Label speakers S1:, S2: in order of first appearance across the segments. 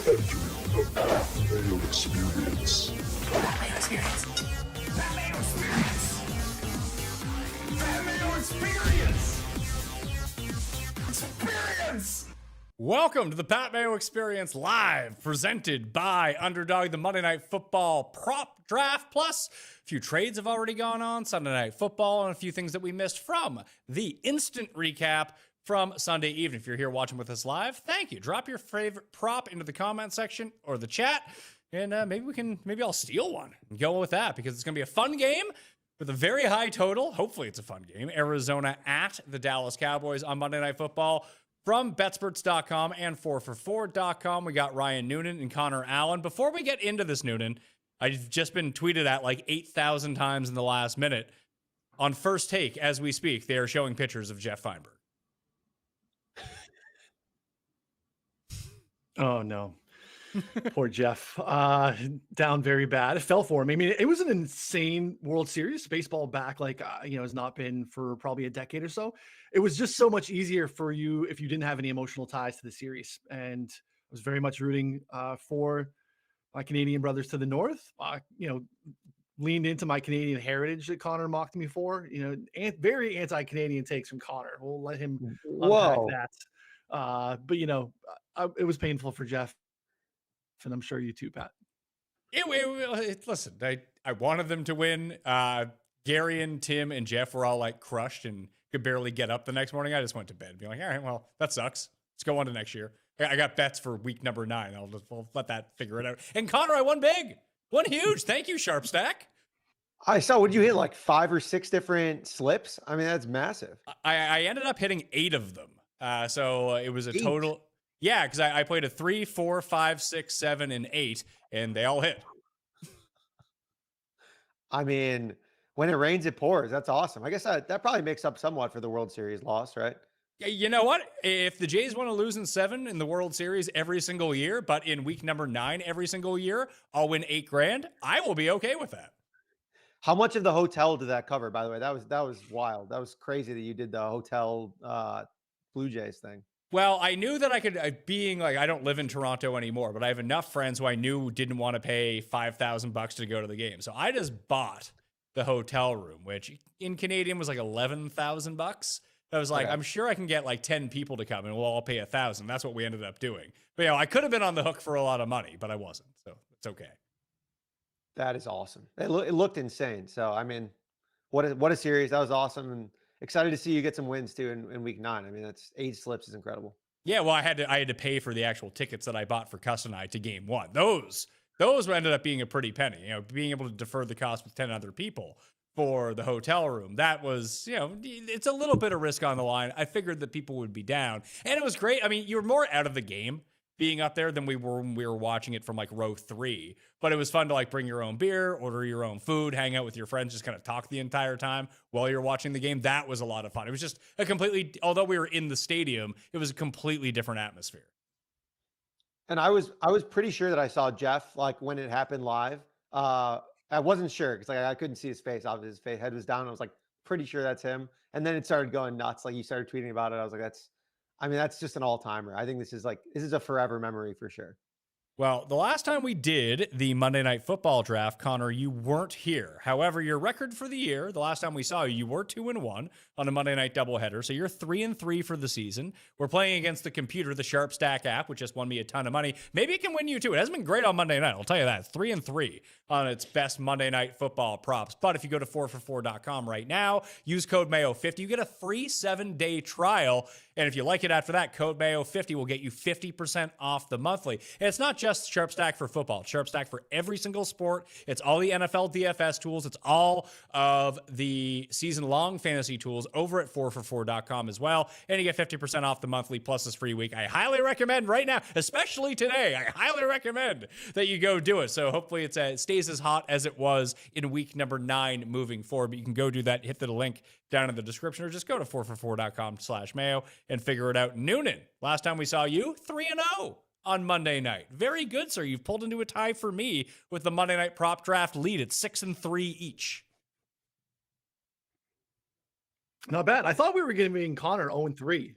S1: Mayo Experience.
S2: Mayo Experience. Mayo Experience. Mayo Experience. Experience.
S3: Welcome to the Pat Mayo Experience Live, presented by Underdog, the Monday Night Football Prop Draft. Plus, a few trades have already gone on, Sunday Night Football, and a few things that we missed from the instant recap from Sunday evening. If you're here watching with us live, thank you. Drop your favorite prop into the comment section or the chat, and maybe I'll steal one and go with that, because it's going to be a fun game with a very high total. Hopefully it's a fun game. Arizona at the Dallas Cowboys on Monday Night Football. From Betsperts.com and 4for4.com, we got Ryan Noonan and Conner Allen. Before we get into this, Noonan, I've just been tweeted at like 8,000 times in the last minute. On First Take, as we speak, they are showing pictures of Jeff Feinberg.
S4: Oh, no. Poor Jeff. Down very bad. It fell for him. I mean, it was an insane World Series. Baseball back, has not been for probably a decade or so. It was just so much easier for you if you didn't have any emotional ties to the series. And I was very much rooting for my Canadian brothers to the north. Leaned into my Canadian heritage that Connor mocked me for. Very anti-Canadian takes from Connor. We'll let him unpack that. But it was painful for Jeff. And I'm sure you too, Pat.
S3: Listen, I wanted them to win. Gary and Tim and Jeff were all like crushed and could barely get up the next morning. I just went to bed and be like, all right, well, that sucks. Let's go on to next year. I got bets for week number 9. We'll let that figure it out. And Connor, I won big. Won huge. Thank you, Sharp Stack.
S5: I saw, would you hit like 5 or 6 different slips? I mean, that's massive.
S3: I ended up hitting 8 of them. So it was a total. Yeah, because I played a 3, 4, 5, 6, 7, and 8, and they all hit.
S5: I mean, when it rains, it pours. That's awesome. I guess that probably makes up somewhat for the World Series loss, right?
S3: You know what? If the Jays want to lose in 7 in the World Series every single year, but in week number 9 every single year, I'll win $8,000. I will be okay with that.
S5: How much of the hotel did that cover, by the way? That was wild. That was crazy that you did the hotel Blue Jays thing.
S3: Well, I knew that I could, I don't live in Toronto anymore, but I have enough friends who I knew didn't want to pay $5,000 to go to the game. So I just bought the hotel room, which in Canadian was like $11,000. I was like, okay. I'm sure I can get like 10 people to come and we'll all pay $1,000. That's what we ended up doing. But I could have been on the hook for a lot of money, but I wasn't. So it's okay.
S5: That is awesome. It looked insane. So, I mean, what a series. That was awesome. And excited to see you get some wins too in week 9. I mean, that's 8 slips is incredible.
S3: Yeah, well, I had to pay for the actual tickets that I bought for Cuss and I to game 1. Those ended up being a pretty penny. Being able to defer the cost with 10 other people for the hotel room. That was, it's a little bit of risk on the line. I figured that people would be down, and it was great. I mean, you were more out of the game being up there than we were when we were watching it from like row 3. But it was fun to like bring your own beer, order your own food, hang out with your friends, just kind of talk the entire time while you're watching the game. That was a lot of fun. It was just although we were in the stadium, it was a completely different atmosphere.
S5: And I was pretty sure that I saw Jeff like when it happened live. I wasn't sure because I couldn't see his face. Obviously, his head was down. I was like pretty sure that's him. And then it started going nuts. Like you started tweeting about it. I was like, that's just an all-timer. I think this is a forever memory for sure.
S3: Well, the last time we did the Monday Night Football Draft, Connor, you weren't here. However, your record for the year, the last time we saw you, you were 2-1 on a Monday night doubleheader. So you're 3-3 for the season. We're playing against the computer, the Sharp Stack app, which just won me a ton of money. Maybe it can win you too. It hasn't been great on Monday night. I'll tell you that. It's 3-3 on its best Monday Night Football props. But if you go to 4for4.com right now, use code Mayo50, you get a free 7-day trial. And if you like it after that, code Mayo50 will get you 50% off the monthly. And it's not just Sharp Stack for football. It's Sharp Stack for every single sport. It's all the NFL DFS tools. It's all of the season-long fantasy tools over at 4for4.com as well. And you get 50% off the monthly plus this free week. I highly recommend right now, especially today, I highly recommend that you go do it. So hopefully it stays as hot as it was in week number 9 moving forward. But you can go do that. Hit the link down in the description or just go to 4for4.com/Mayo and figure it out. Noonan, last time we saw you, 3-0 on Monday night. Very good, sir. You've pulled into a tie for me with the Monday Night Prop Draft lead at 6-3 each.
S4: Not bad. I thought we were giving Connor 0-3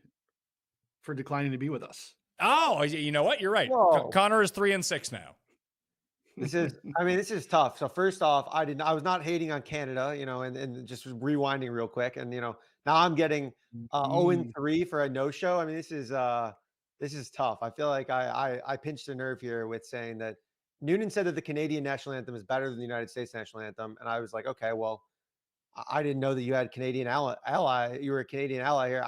S4: for declining to be with us.
S3: Oh, you know what? You're right.
S5: Whoa.
S3: Connor is 3-6 now.
S5: This is tough. So first off, I was not hating on Canada, and just rewinding real quick. And, now I'm getting 0-3 for a no-show. I mean, this is tough. I feel like I pinched a nerve here with saying that Noonan said that the Canadian national anthem is better than the United States national anthem. And I was like, okay, well, I didn't know that you had Canadian ally. You were a Canadian ally here.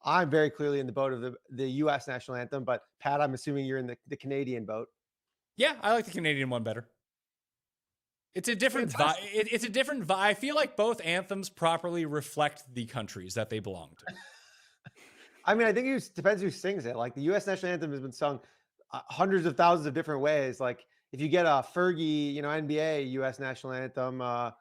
S5: I'm very clearly in the boat of the U.S. national anthem, but Pat, I'm assuming you're in the Canadian boat.
S3: Yeah, I like the Canadian one better. It's a different vibe. It's a different vibe. I feel like both anthems properly reflect the countries that they belong to.
S5: I mean, I think it depends who sings it. Like the U.S. national anthem has been sung hundreds of thousands of different ways. Like if you get a Fergie, NBA U.S. national anthem, that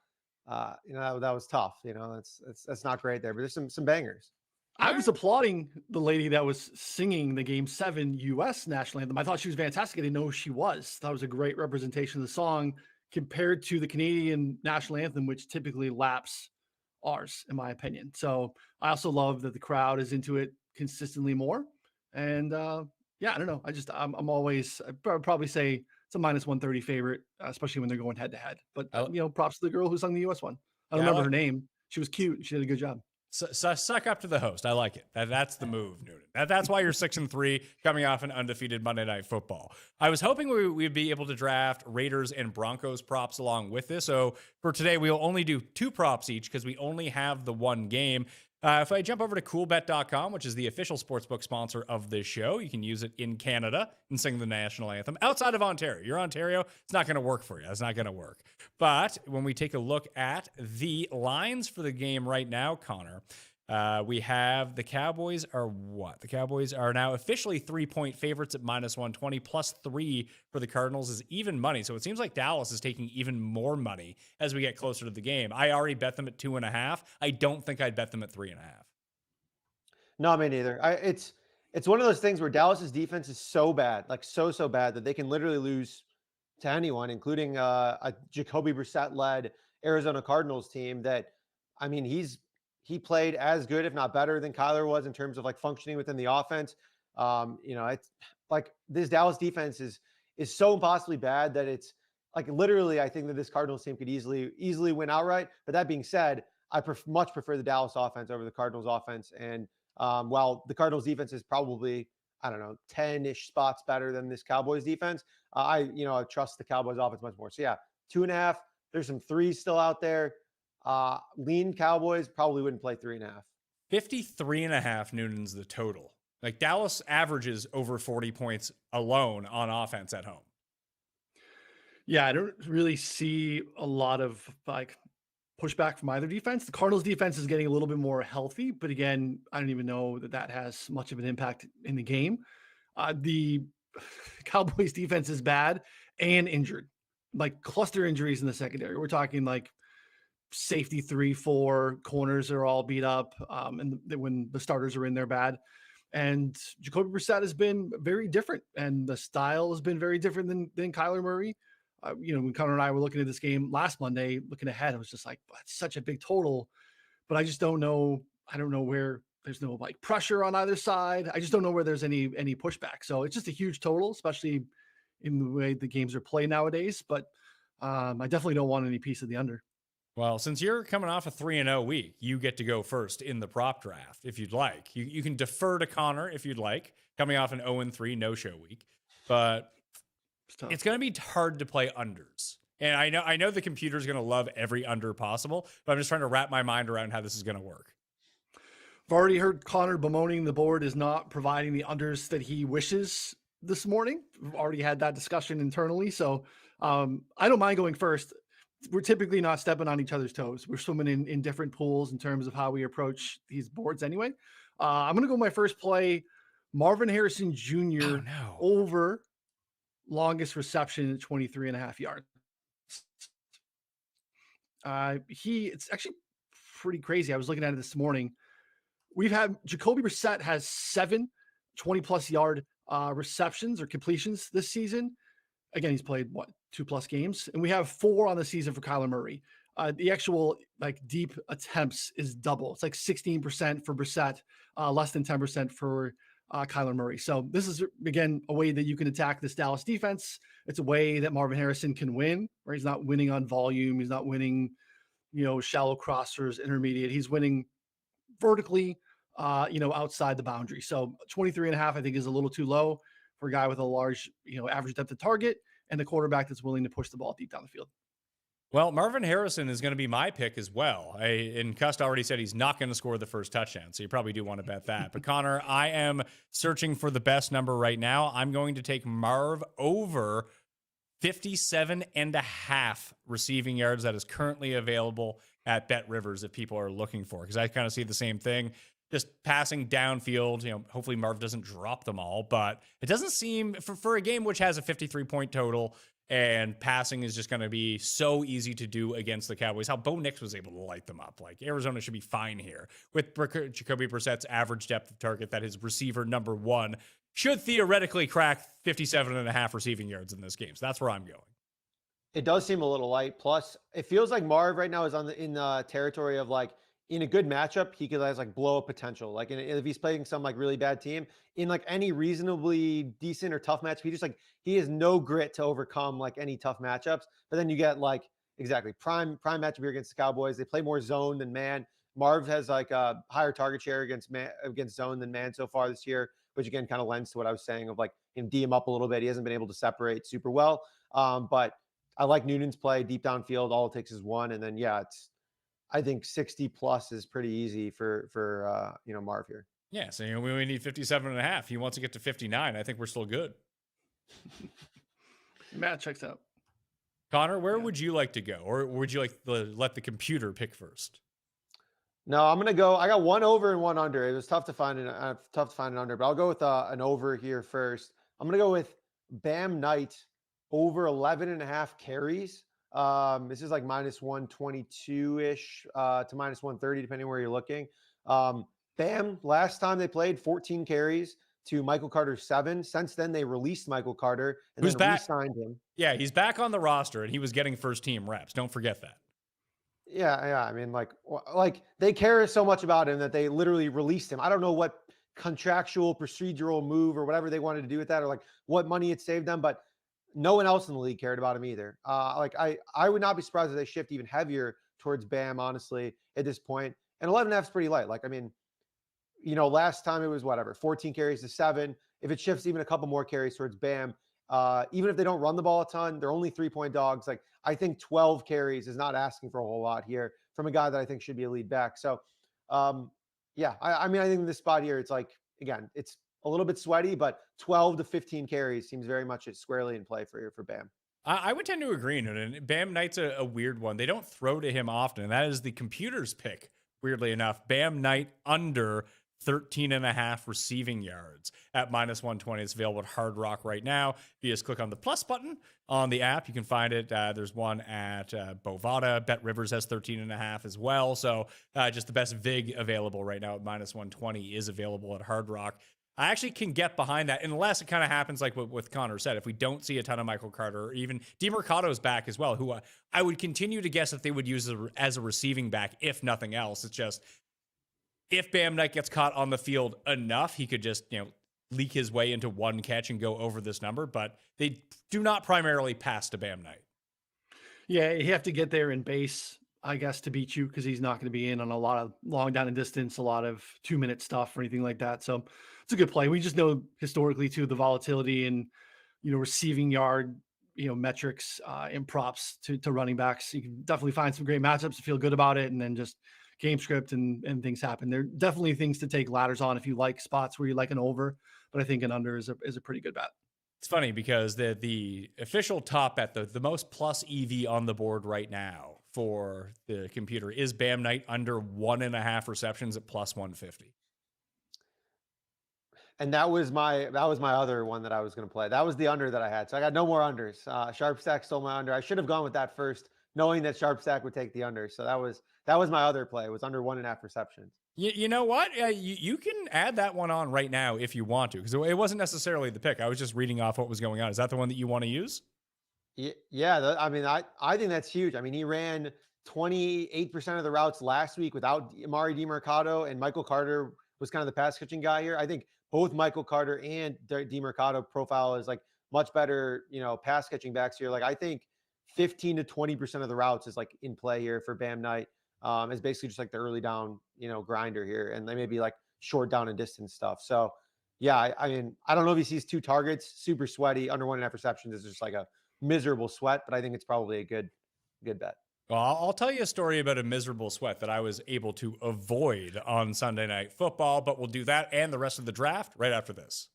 S5: was tough. That's not great there, but there's some bangers.
S4: I was applauding the lady that was singing the Game 7 U.S. national anthem. I thought she was fantastic. I didn't know who she was. That was a great representation of the song compared to the Canadian national anthem, which typically laps ours, in my opinion. So I also love that the crowd is into it consistently more. And I don't know. I'm always, I'd probably say it's a -130 favorite, especially when they're going head to head. But, props to the girl who sung the U.S. one. I don't remember her name. She was cute. She did a good job.
S3: So suck up to the host. I like it. That's the move, Noonan. That's why you're 6-3 coming off an undefeated Monday Night Football. I was hoping we'd be able to draft Raiders and Broncos props along with this. So for today, we'll only do 2 props each because we only have the one game. If I jump over to coolbet.com, which is the official sportsbook sponsor of this show, you can use it in Canada and sing the national anthem. Outside of Ontario, you're Ontario, it's not going to work for you. It's not going to work. But when we take a look at the lines for the game right now, Connor, we have the Cowboys are what? The Cowboys are now officially 3-point favorites at -120, +3 for the Cardinals is even money. So it seems like Dallas is taking even more money as we get closer to the game. I already bet them at 2.5. I don't think I'd bet them at 3.5.
S5: No, me neither. It's one of those things where Dallas's defense is so bad, like so bad that they can literally lose to anyone, including a Jacoby Brissett-led Arizona Cardinals team that, I mean, he played as good, if not better, than Kyler was in terms of like functioning within the offense. It's like this Dallas defense is so impossibly bad that it's like literally, I think that this Cardinals team could easily win outright. But that being said, I much prefer the Dallas offense over the Cardinals offense. And while the Cardinals defense is probably, 10-ish spots better than this Cowboys defense, I trust the Cowboys offense much more. So yeah, 2.5. There's some 3s still out there. Lean Cowboys probably wouldn't play 3.5.
S3: 53.5 Noonan's the total. Like Dallas averages over 40 points alone on offense at home.
S4: Yeah, I don't really see a lot of like pushback from either defense. The Cardinals defense is getting a little bit more healthy, but again, I don't even know that has much of an impact in the game. The Cowboys defense is bad and injured, like cluster injuries in the secondary. We're talking like safety 3-4 corners are all beat up. And when the starters are in, they're bad. And Jacoby Brissett has been very different, and the style has been very different than Kyler Murray. When Connor and I were looking at this game last Monday, looking ahead, I was just like, it's such a big total, but I just don't know. I don't know where there's no like pressure on either side. I just don't know where there's any pushback. So it's just a huge total, especially in the way the games are played nowadays. But I definitely don't want any piece of the under.
S3: Well, since you're coming off a 3-0 week, you get to go first in the prop draft if you'd like. You can defer to Connor if you'd like, coming off an 0-3 no-show week. But it's going to be hard to play unders. And I know the computer's going to love every under possible, but I'm just trying to wrap my mind around how this is going to work.
S4: I've already heard Connor bemoaning the board is not providing the unders that he wishes this morning. We've already had that discussion internally. So I don't mind going first. We're typically not stepping on each other's toes. We're swimming in different pools in terms of how we approach these boards anyway. I'm going to go my first play, Marvin Harrison Jr. over longest reception at 23.5 yards. It's actually pretty crazy. I was looking at it this morning. We've had Jacoby Brissett has 7 20-plus yard receptions or completions this season. Again, he's played 2+ games, and we have 4 on the season for Kyler Murray. The actual like deep attempts is double. It's like 16% for Brissett, less than 10% for Kyler Murray. So this is, again, a way that you can attack this Dallas defense. It's a way that Marvin Harrison can win, where he's not winning on volume. He's not winning, shallow crossers, intermediate. He's winning vertically, outside the boundary. So 23.5, I think, is a little too low for a guy with a large, average depth of target and a quarterback that's willing to push the ball deep down the field.
S3: Well, Marvin Harrison is going to be my pick as well. And Cust already said he's not going to score the first touchdown, so you probably do want to bet that. But Connor, I am searching for the best number right now. I'm going to take Marv over 57.5 receiving yards that is currently available at Bet Rivers if people are looking for, because I kind of see the same thing. Just passing downfield, hopefully Marv doesn't drop them all, but it doesn't seem, for a game which has a 53-point total, and passing is just going to be so easy to do against the Cowboys, how Bo Nix was able to light them up. Like, Arizona should be fine here with Jacoby Brissett's average depth of target, that his receiver number one should theoretically crack 57.5 receiving yards in this game. So that's where I'm going.
S5: It does seem a little light. Plus, it feels like Marv right now is in the territory of, like, in a good matchup, he could have like blow up potential. Like, if he's playing some like really bad team in like any reasonably decent or tough match, he has no grit to overcome like any tough matchups. But then you get like exactly prime matchup here against the Cowboys. They play more zone than man. Marv has like a higher target share against zone than man so far this year, which again kind of lends to what I was saying of like him D him up a little bit. He hasn't been able to separate super well. But I like Noonan's play deep downfield. All it takes is one, and then I think 60 plus is pretty easy for Marv here.
S3: Yeah, so we only need 57.5. He wants to get to 59. I think we're still good.
S4: Matt checks out.
S3: Connor, where would you like to go? Or would you like to let the computer pick first?
S5: No, I'm going to go. I got one over and one under. It was tough to find an under, but I'll go with an over here first. I'm going to go with Bam Knight over 11.5 carries. This is like minus 122-ish to minus 130, depending where you're looking. Bam, last time they played 14 carries to Michael Carter's 7. Since then, they released Michael Carter and then re-signed him.
S3: Yeah, he's back on the roster, and he was getting first-team reps. Don't forget that.
S5: Yeah. I mean, like they care so much about him that they literally released him. I don't know what contractual procedural move or whatever they wanted to do with that, or like what money it saved them, but no one else in the league cared about him either. I would not be surprised if they shift even heavier towards Bam, honestly, at this point. And 11.5 is pretty light. Like, I mean, last time it was 14 carries to 7. If it shifts even a couple more carries towards Bam, even if they don't run the ball a ton, they're only 3-point dogs. Like, I think 12 carries is not asking for a whole lot here from a guy that I think should be a lead back. So, I mean, I think in this spot here, it's like, again, it's a little bit sweaty, but 12 to 15 carries seems very much squarely in play for Bam.
S3: I would tend to agree, Noonan. Bam Knight's a weird one. They don't throw to him often, and that is the computer's pick, weirdly enough. Bam Knight under 13.5 receiving yards at minus 120. It's available at Hard Rock right now. If you just click on the plus button on the app, you can find it. There's one at Bovada. Bet Rivers has 13.5 as well. So just the best VIG available right now at minus 120 is available at Hard Rock. I actually can get behind that, unless it kind of happens like what Connor said. If we don't see a ton of Michael Carter, or even DeMercado's back as well, who I would continue to guess that they would use as a receiving back, if nothing else. It's just, if Bam Knight gets caught on the field enough, he could just, leak his way into one catch and go over this number. But they do not primarily pass to Bam Knight.
S4: Yeah, you have to get there in base, I guess, to beat you, because he's not going to be in on a lot of long down and distance, a lot of 2-minute stuff or anything like that. So it's a good play. We just know historically too, the volatility and, receiving yard, metrics and props to running backs. You can definitely find some great matchups to feel good about it. And then just game script and things happen. There are definitely things to take ladders on if you like spots where you like an over, but I think an under is a pretty good bet.
S3: It's funny because the official top bet, the most plus EV on the board right now for the computer is Bam Knight under 1.5 receptions at plus 150.
S5: And that was my other one that I was going to play. That was the under that I had. So I got no more unders. Sharp Stack stole my under. I should have gone with that first, knowing that Sharp Stack would take the under. So that was my other play. It was under 1.5 receptions.
S3: You know what? You can add that one on right now if you want to, because it wasn't necessarily the pick. I was just reading off what was going on. Is that the one that you want to use?
S5: Yeah. I mean, I think that's huge. I mean, he ran 28% of the routes last week without Amari DeMercado, and Michael Carter was kind of the pass catching guy here. I think both Michael Carter and DeMercado profile is like much better, pass catching backs here. Like I think 15 to 20% of the routes is like in play here for Bam Knight. Is basically just like the early down, grinder here. And they may be like short down and distance stuff. So yeah, I mean, I don't know if he sees 2 targets, super sweaty, under 1.5 receptions is just like a miserable sweat, but I think it's probably a good bet.
S3: Well, I'll tell you a story about a miserable sweat that I was able to avoid on Sunday Night Football, but we'll do that and the rest of the draft right after this.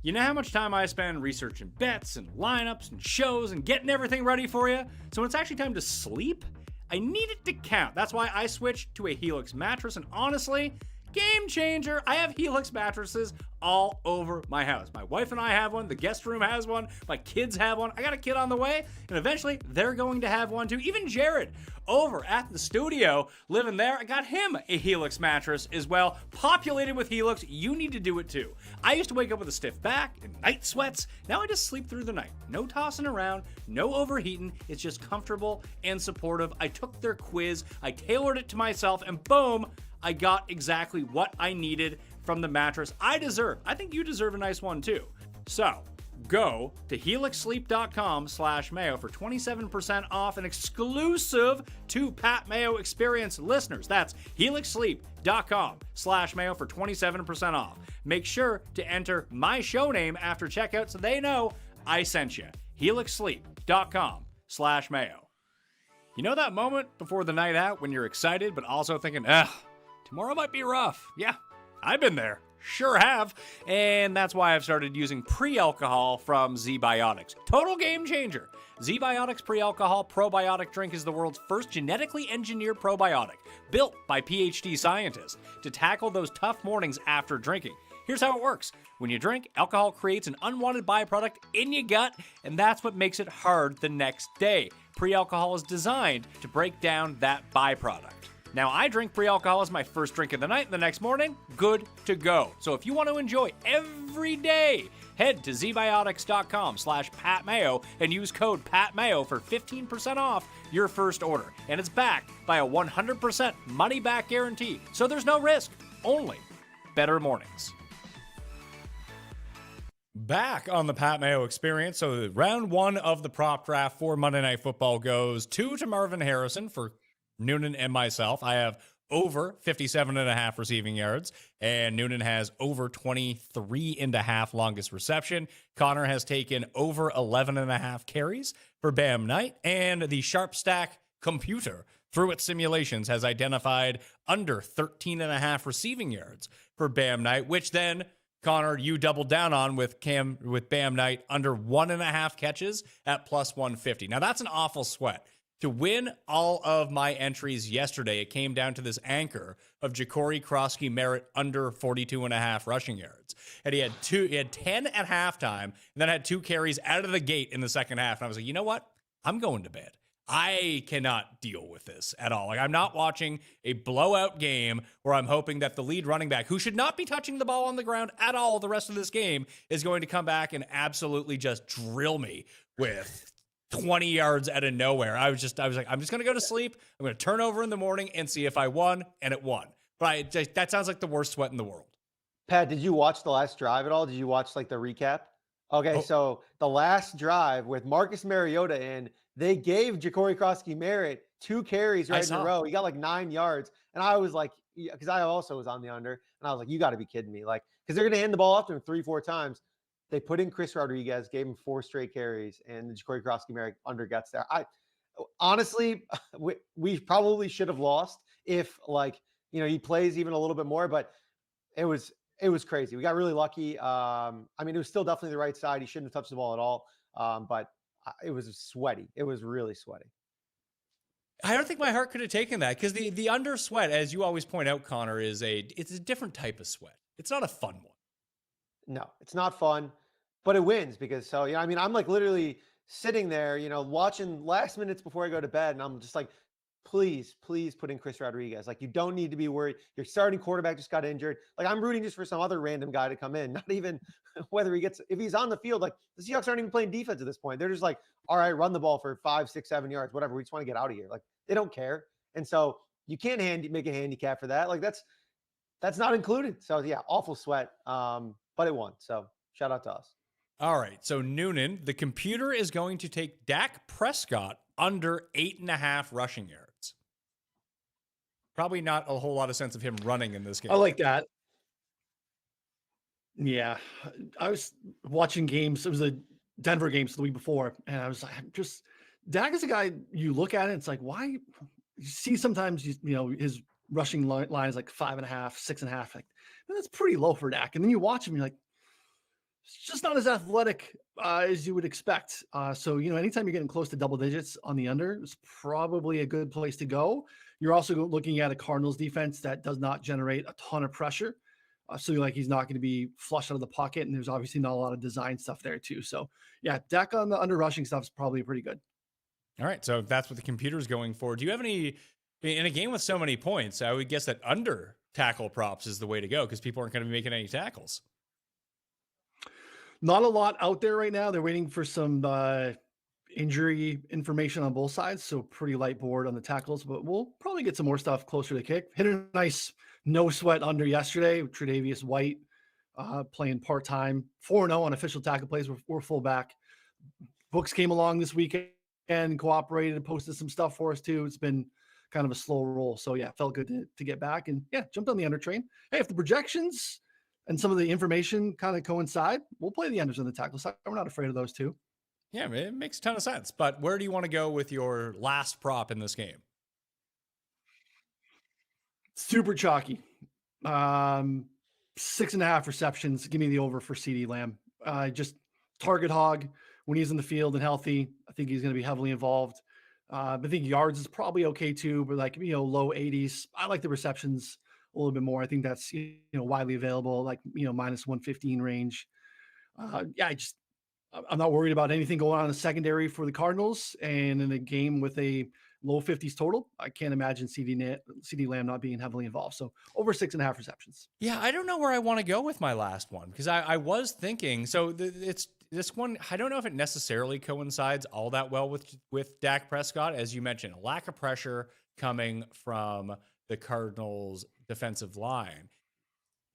S3: You know how much time I spend researching bets and lineups and shows and getting everything ready for you? So when it's actually time to sleep, I need it to count. That's why I switched to a Helix mattress, and honestly, game changer. I have Helix mattresses all over my house. My wife and I have one. The guest room has one. My kids have one. I got a kid on the way, and eventually they're going to have one too. Even Jared over at the studio living there, I got him a Helix mattress as well, populated with Helix. You need to do it too. I used to wake up with a stiff back and night sweats. Now I just sleep through the night. No tossing around, no overheating. It's just comfortable and supportive. I took their quiz, I tailored it to myself, and boom, I got exactly what I needed from the mattress I deserve. I think you deserve a nice one too. So go to helixsleep.com/Mayo for 27% off and exclusive to Pat Mayo Experience listeners. That's helixsleep.com/Mayo for 27% off. Make sure to enter my show name after checkout so they know I sent you. helixsleep.com/Mayo. You know that moment before the night out when you're excited but also thinking, tomorrow might be rough. Yeah, I've been there. Sure have. And that's why I've started using pre-alcohol from ZBiotics. Total game changer. ZBiotics pre-alcohol probiotic drink is the world's first genetically engineered probiotic, built by PhD scientists to tackle those tough mornings after drinking. Here's how it works. When you drink, alcohol creates an unwanted byproduct in your gut, and that's what makes it hard the next day. Pre-alcohol is designed to break down that byproduct. Now, I drink pre-alcohol as my first drink of the night, and the next morning, good to go. So if you want to enjoy every day, head to zbiotics.com/PatMayo and use code PatMayo for 15% off your first order. And it's backed by a 100% money-back guarantee. So there's no risk, only better mornings. Back on the Pat Mayo Experience. So round 1 of the prop draft for Monday Night Football goes 2 to Marvin Harrison for Noonan and myself. I have over 57.5 receiving yards, and Noonan has over 23.5 longest reception. Connor has taken over 11.5 carries for Bam Knight, and the Sharp Stack computer, through its simulations, has identified under 13.5 receiving yards for Bam Knight, which then, Connor, you doubled down on with Bam Knight under 1.5 catches at plus 150. Now, that's an awful sweat. To win all of my entries yesterday, it came down to this anchor of Ja'Cory Krosky-Merritt under 42.5 rushing yards. And he had 10 at halftime, and then had 2 carries out of the gate in the second half. And I was like, you know what? I'm going to bed. I cannot deal with this at all. Like, I'm not watching a blowout game where I'm hoping that the lead running back, who should not be touching the ball on the ground at all the rest of this game, is going to come back and absolutely just drill me with 20 yards out of nowhere. I was like, I'm just going to go to sleep. I'm going to turn over in the morning and see if I won, and it won. But that sounds like the worst sweat in the world.
S5: Pat, did you watch the last drive at all? Did you watch like the recap? Okay, So the last drive with Marcus Mariota in, they gave Ja'Cory Krosky-Merritt 2 carries right in a row. He got like 9 yards. And I was like, because I also was on the under, and I was like, you got to be kidding me. Like, because they're going to hand the ball off to him 3-4 times. They put in Chris Rodriguez, gave him 4 straight carries, and Ja'Cory Krosky-Merritt under gets there. Honestly, we probably should have lost if he plays even a little bit more, but it was crazy. We got really lucky. I mean, it was still definitely the right side. He shouldn't have touched the ball at all. But it was sweaty. It was really sweaty.
S3: I don't think my heart could have taken that, because the under sweat, as you always point out, Connor, it's a different type of sweat. It's not a fun one.
S5: No, it's not fun, but it wins because I'm like literally sitting there, watching last minutes before I go to bed. And I'm just like, please put in Chris Rodriguez. Like, you don't need to be worried. Your starting quarterback just got injured. Like, I'm rooting just for some other random guy to come in, not even whether if he's on the field. Like, the Seahawks aren't even playing defense at this point. They're just like, all right, run the ball for 5, 6, 7 yards, whatever. We just want to get out of here. Like, they don't care. And so you can't make a handicap for that. Like, That's not included. So yeah, awful sweat. But it won. So shout out to us.
S3: All right. So Noonan, the computer is going to take Dak Prescott under 8.5 rushing yards. Probably not a whole lot of sense of him running in this game.
S4: I like that. Yeah. I was watching games. It was a Denver games the week before. And I was like, Dak is a guy you look at it. It's like, why? You see sometimes, his rushing line is like 5.5, 6.5. Like, man, that's pretty low for Dak. And then you watch him, you're like, it's just not as athletic as you would expect. So, anytime you're getting close to double digits on the under, it's probably a good place to go. You're also looking at a Cardinals defense that does not generate a ton of pressure. So he's not going to be flush out of the pocket. And there's obviously not a lot of design stuff there too. So yeah, Dak on the under rushing stuff is probably pretty good.
S3: All right. So that's what the computer's going for. Do you have any, in a game with so many points, I would guess that under tackle props is the way to go because people aren't going to be making any tackles.
S4: Not a lot out there right now. They're waiting for some injury information on both sides. So pretty light board on the tackles, but we'll probably get some more stuff closer to kick. Hit a nice no sweat under yesterday. Tre'Davious White playing part-time, 4-0 on official tackle plays. We're full back. Books came along this weekend and cooperated and posted some stuff for us too. It's been kind of a slow roll. So yeah, felt good to get back and yeah, jumped on the under train. Hey, if the projections and some of the information kind of coincide, we'll play the unders on the tackle side. We're not afraid of those two.
S3: Yeah, it makes a ton of sense. But where do you want to go with your last prop in this game?
S4: Super chalky. 6.5 receptions. Give me the over for CeeDee Lamb. Just target hog when he's in the field and healthy. I think he's going to be heavily involved. I think yards is probably okay too, but low 80s. I like the receptions a little bit more. I think that's widely available, like minus 115 range. I'm not worried about anything going on in the secondary for the Cardinals, and in a game with a low 50s total, I can't imagine CeeDee Lamb not being heavily involved. So over 6.5 receptions.
S3: Yeah, I don't know where I want to go with my last one because I was thinking. So it's this one. I don't know if it necessarily coincides all that well with Dak Prescott, as you mentioned, a lack of pressure coming from the Cardinals' defensive line.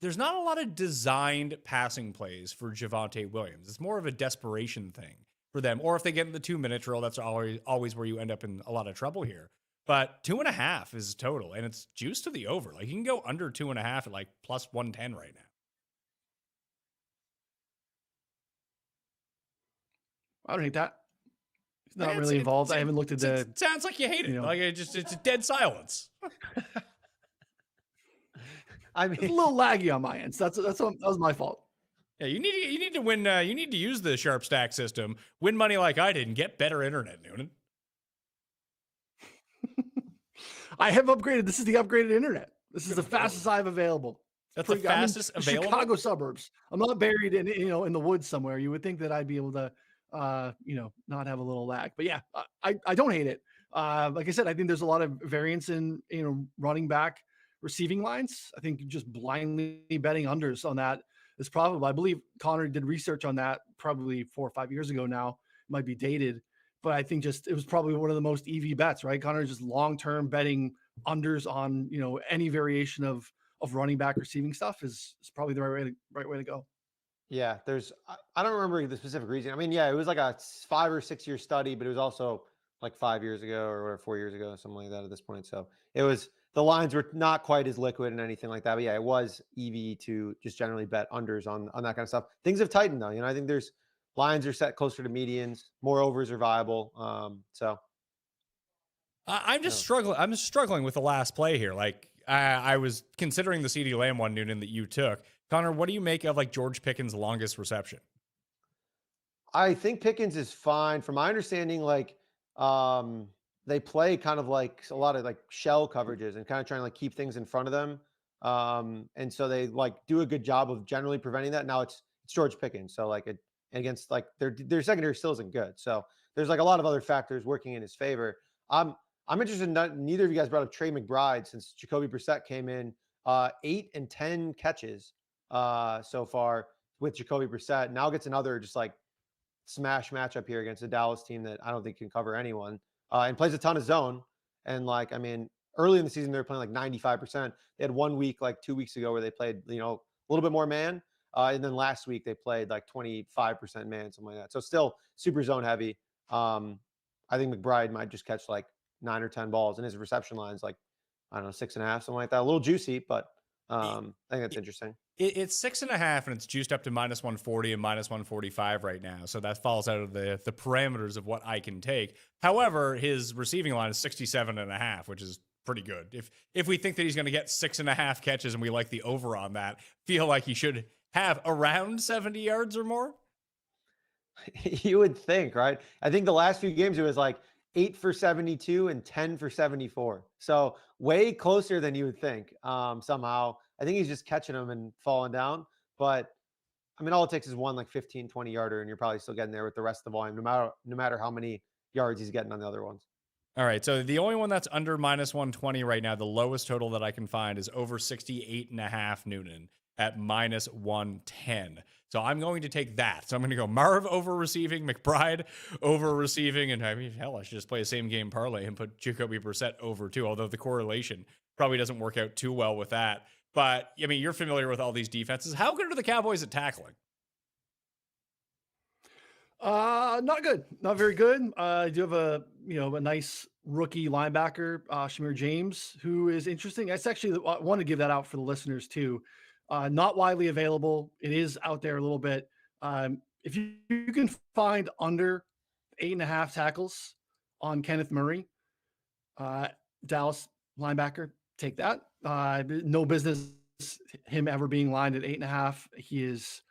S3: There's not a lot of designed passing plays for Javonte Williams. It's more of a desperation thing for them. Or if they get in the 2-minute drill, that's always where you end up in a lot of trouble here. But 2.5 is total, and it's juiced to the over. Like you can go under 2.5 at like plus 110 right now.
S4: I don't hate that. It's not really involved. I haven't looked at the.
S3: It sounds like you hate it. Like it's a dead silence.
S5: I mean,
S4: it's a little laggy on my end. So that was my fault.
S3: Yeah, you need to win. You need to use the Sharp Stack system. Win money like I did and get better internet, Noonan.
S4: I have upgraded. This is the upgraded internet. This is the fastest I've available.
S3: That's the fastest available.
S4: Chicago suburbs. I'm not buried in in the woods somewhere. You would think that I'd be able to not have a little lag. But yeah, I don't hate it. Like I said, I think there's a lot of variance in running back receiving lines. I think just blindly betting unders on that is probably, I believe Connor did research on that probably 4 or 5 years ago now. It might be dated, but I think it was probably one of the most EV bets, right? Connor just long-term betting unders on, any variation of running back receiving stuff is probably the right way to go.
S5: Yeah, I don't remember the specific reason. I mean, yeah, it was like a 5 or 6 year study, but it was also like 5 years ago or 4 years ago, something like that at this point. So the lines were not quite as liquid and anything like that. But yeah, it was EV to just generally bet unders on that kind of stuff. Things have tightened though. I think there's lines are set closer to medians, more overs are viable.
S3: I'm just struggling. I'm struggling with the last play here. Like I was considering the CeeDee Lamb one, Noonan, that you took. Connor, what do you make of like George Pickens' longest reception?
S5: I think Pickens is fine. From my understanding, like they play kind of like a lot of like shell coverages and kind of trying to like keep things in front of them. And so they like do a good job of generally preventing that. Now it's George Pickens. So like against like their secondary still isn't good. So there's like a lot of other factors working in his favor. I'm interested in neither of you guys brought up Trey McBride since Jacoby Brissett came in, 8 and 10 catches so far with Jacoby Brissett. Now gets another just like smash matchup here against a Dallas team that I don't think can cover anyone, and plays a ton of zone. And like, I mean, early in the season, they were playing like 95%. They had 1 week, like 2 weeks ago, where they played, a little bit more man. And then last week they played like 25% man, something like that. So still super zone heavy. I think McBride might just catch like 9 or 10 balls, and his reception line's like, I don't know, 6.5, something like that. A little juicy, but I think that's interesting.
S3: It's 6.5, and it's juiced up to -140 and -145 right now. So that falls out of the parameters of what I can take. However, his receiving line is 67.5, which is pretty good. If we think that he's going to get 6.5 catches and we like the over on that, feel like he should have around 70 yards or more.
S5: You would think, right? I think the last few games it was like 8 for 72 and 10 for 74. So way closer than you would think. Somehow, I think he's just catching them and falling down. But I mean, all it takes is one like 15, 20 yarder, and you're probably still getting there with the rest of the volume, no matter how many yards he's getting on the other ones.
S3: All right, so the only one that's under -120 right now, the lowest total that I can find is over 68.5 Noonan at -110. So I'm going to take that. So I'm going to go Marv over receiving, McBride over receiving, and I mean, hell, I should just play a same game parlay and put Jacoby Brissett over too, although the correlation probably doesn't work out too well with that. But, I mean, you're familiar with all these defenses. How good are the Cowboys at tackling?
S4: Not good. Not very good. I do have a nice rookie linebacker, Shamir James, who is interesting. That's actually, I want to give that out for the listeners too. Not widely available. It is out there a little bit. If you can find under 8.5 tackles on Kenneth Murray, Dallas linebacker, take that. No business him ever being lined at 8.5. He is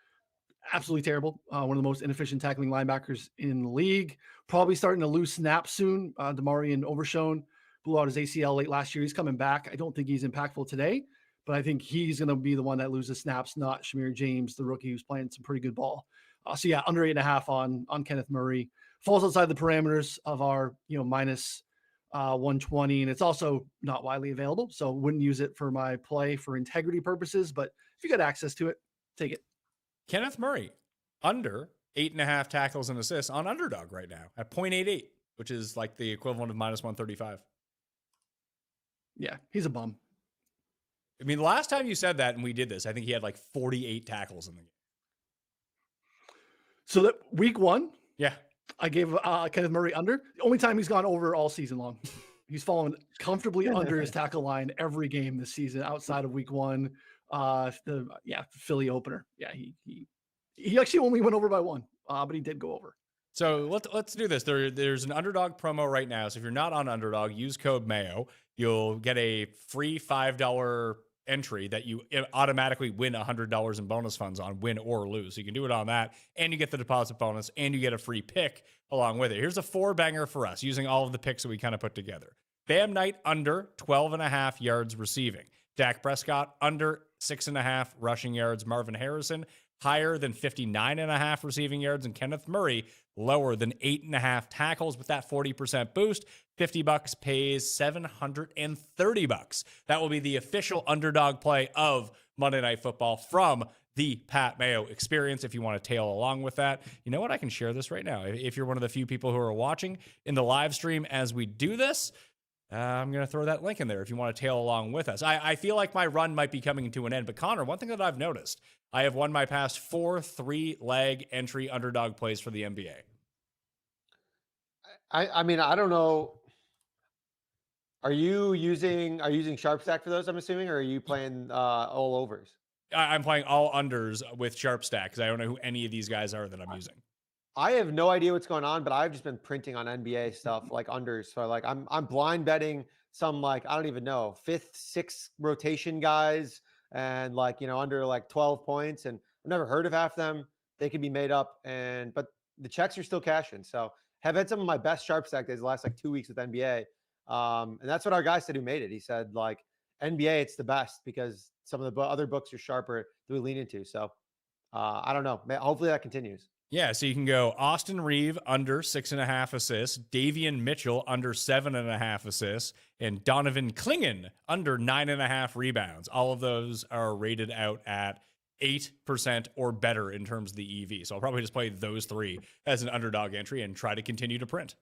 S4: absolutely terrible. One of the most inefficient tackling linebackers in the league. Probably starting to lose snaps soon. Demarion Overshone blew out his ACL late last year. He's coming back. I don't think he's impactful today, but I think he's going to be the one that loses snaps, not Shamir James, the rookie who's playing some pretty good ball. So yeah, under 8.5 on Kenneth Murray. Falls outside the parameters of our -120, and it's also not widely available, so wouldn't use it for my play for integrity purposes. But if you got access to it, take it.
S3: Kenneth Murray under 8.5 tackles and assists on Underdog right now at 0.88, which is like the equivalent of -135.
S4: Yeah, he's a bum.
S3: I mean, the last time you said that and we did this, I think he had like 48 tackles in the game.
S4: So that week 1,
S3: yeah,
S4: I gave Kenneth Murray under. The only time he's gone over all season long. He's fallen comfortably under his tackle line every game this season outside of week 1. Philly opener. Yeah, he actually only went over by 1, but he did go over.
S3: So let's do this. There's an Underdog promo right now. So if you're not on Underdog, use code Mayo. You'll get a free $5 entry that you automatically win $100 in bonus funds on, win or lose. So you can do it on that, and you get the deposit bonus, and you get a free pick along with it. Here's a 4-banger for us using all of the picks that we kind of put together. Bam Knight under 12.5 yards receiving. Dak Prescott under 6.5 rushing yards. Marvin Harrison higher than 59.5 receiving yards, and Kenneth Murray lower than 8.5 tackles. With that 40% boost, $50 pays $730. That will be the official Underdog play of Monday Night Football from the Pat Mayo experience. If you want to tail along with that, you know what? I can share this right now. If you're one of the few people who are watching in the live stream as we do this, I'm going to throw that link in there if you want to tail along with us. I feel like my run might be coming to an end, but Connor, one thing that I've noticed, I have won my past 4 3-leg entry Underdog plays for the NBA.
S5: I mean, I don't know. Are you using Sharp Stack for those, I'm assuming, or are you playing all overs?
S3: I'm playing all unders with Sharp Stack because I don't know who any of these guys are that I'm using.
S5: I have no idea what's going on, but I've just been printing on NBA stuff like unders. So like I'm blind betting some, like, I don't even know, 5th, 6th rotation guys, and under like 12 points, and I've never heard of half them. They can be made up, but the checks are still cashing. So have had some of my best Sharp Stack days the last like 2 weeks with NBA. And that's what our guy said who made it. He said, like, NBA, it's the best because some of the other books are sharper that we lean into. So I don't know. Hopefully that continues.
S3: Yeah, so you can go Austin Reeve under 6.5 assists, Davian Mitchell under 7.5 assists, and Donovan Clingan under 9.5 rebounds. All of those are rated out at 8% or better in terms of the EV. So I'll probably just play those 3 as an Underdog entry and try to continue to print.